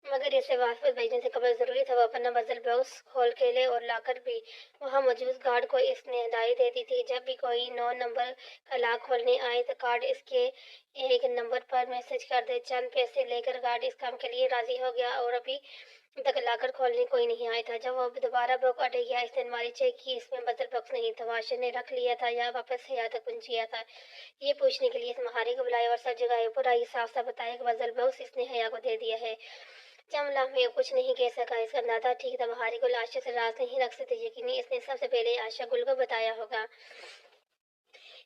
मगर इसे वापस भेजने से कबल जरूरी था वो अपना बजल बॉक्स खोल के ले और लाकर भी वहाँ मौजूद गार्ड को इसने हिदायत दे दी थी। जब भी कोई 9 नंबर का लॉक खोलने आए तो कार्ड इसके एक नंबर पर मैसेज कर दे। चंद पैसे लेकर गार्ड इस काम के लिए राजी हो गया और अभी तक लाकर खोलने कोई नहीं आया था। जब वो दोबारा बुक अट गया, इसने अलमारी चेक की, इसमें बजल बॉक्स नहीं था। वाशर ने रख लिया था या वापस हया तक पहुंच गया था। ये पूछने के लिए इस महारी को बुलाया और सब जगह पूरा ही साफ साफ बताया कि बजल बॉक्स इसने हया को दे दिया है। चमला में कुछ नहीं कह सका। इसका अंदाजा ठीक था, बहारी को आशा से राज नहीं रख सकते। यकीनी इसने सबसे पहले आशा गुल को बताया होगा।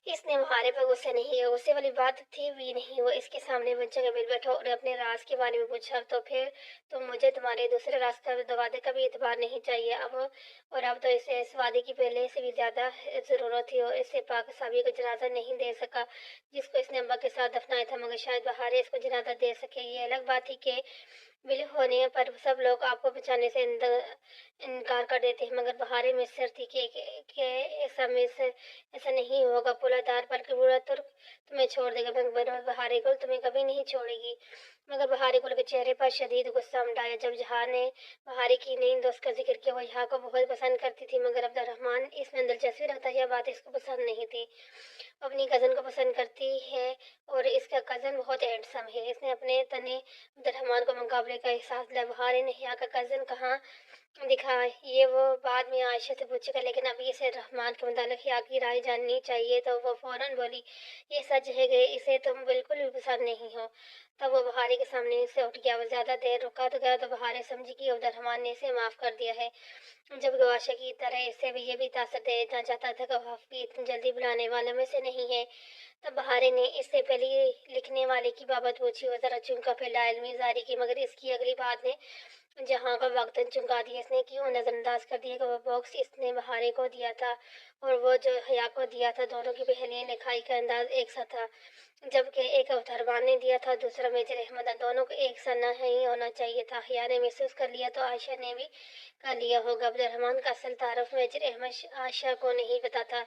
इसने मुहारे पर गुस्से नहीं है, गुस्से वाली बात थी भी नहीं। वो इसके सामने बच्चे के मिल बैठा और अपने राज के बारे में पूछा। तो फिर तो मुझे तुम्हारे दूसरे राज का वादे का भी एतबार नहीं चाहिए अब तो इसे इस वादे की पहले से भी ज्यादा जरूरत थी। और इससे पाक साबिया को जनाजा नहीं दे सका जिसको इसने अम्बा के साथ दफनाया था। मगर शायद बहारे इसको जनाजा दे सके। ये अलग बात थी कि विलय होने पर सब लोग आपको बचाने से इनकार कर देते हैं। मगर बहारे में सिर थी कि ऐसा में से ऐसा नहीं होगा। पुलादार बल्कि बुरा तुर्क तुम्हें छोड़ देगा, मगर बहारे गुल तुम्हें कभी नहीं छोड़ेगी। मगर बहारी गुल के चेहरे पर शदीद गुस्सा उमड़ा जब जहाँ ने बहारी की नई दोस्त का जिक्र किया। वो यहाँ को बहुत पसंद करती थी, मगर अब्दुलरहमान इसमें दिलचस्पी रखता है। यह बात इसको पसंद नहीं थी। अपनी कज़न को पसंद करती है और इसका कज़न बहुत हैंडसम है। इसने अपने तने अब्दुलरहमान को मुकाबले का एहसास दिला। बहार ने यहाँ का कज़न कहाँ दिखा ये वो बाद में आयशा से पूछेगा, लेकिन अभी इसे रहमान के मुतालिक यहाँ की राय जाननी चाहिए। तो वो फौरन बोली, ये सच है कि इसे तुम बिल्कुल भी पसंद नहीं हो। तब वो बहारी के सामने से उठ गया। वो ज्यादा देर रुका तो गया तो बहारे समझी कि अब्दुलरहमान ने इसे माफ कर दिया है। जब गवाशा की तरह इसे भी ये भी तासर देना चाहता था कि वाफी इतनी जल्दी बुलाने वाले में से नहीं है। तब बहारे ने इससे पहले लिखने वाले की बाबत पूछी और जरा चुनका फैला इल्मी जारी की। मगर इसकी अगली बात ने जहाँ का वक्तन चुनका दिया। इसने क्यों नजरअंदाज कर दिया कि वो बॉक्स इसने बहारे को दिया था और वो जो हया को दिया था। दोनों की पहली लिखाई का अंदाज एक सा था, जबकि एक अवतरवान ने दिया था, दूसरा मेजर अहमद। दोनों को एक सा नहीं होना चाहिए था। हया ने महसूस कर लिया तो आयशा ने भी कर लिया होगा। अब्दुलरहमान का असल तारुफ मेजर अहमद आयशा को नहीं पता था।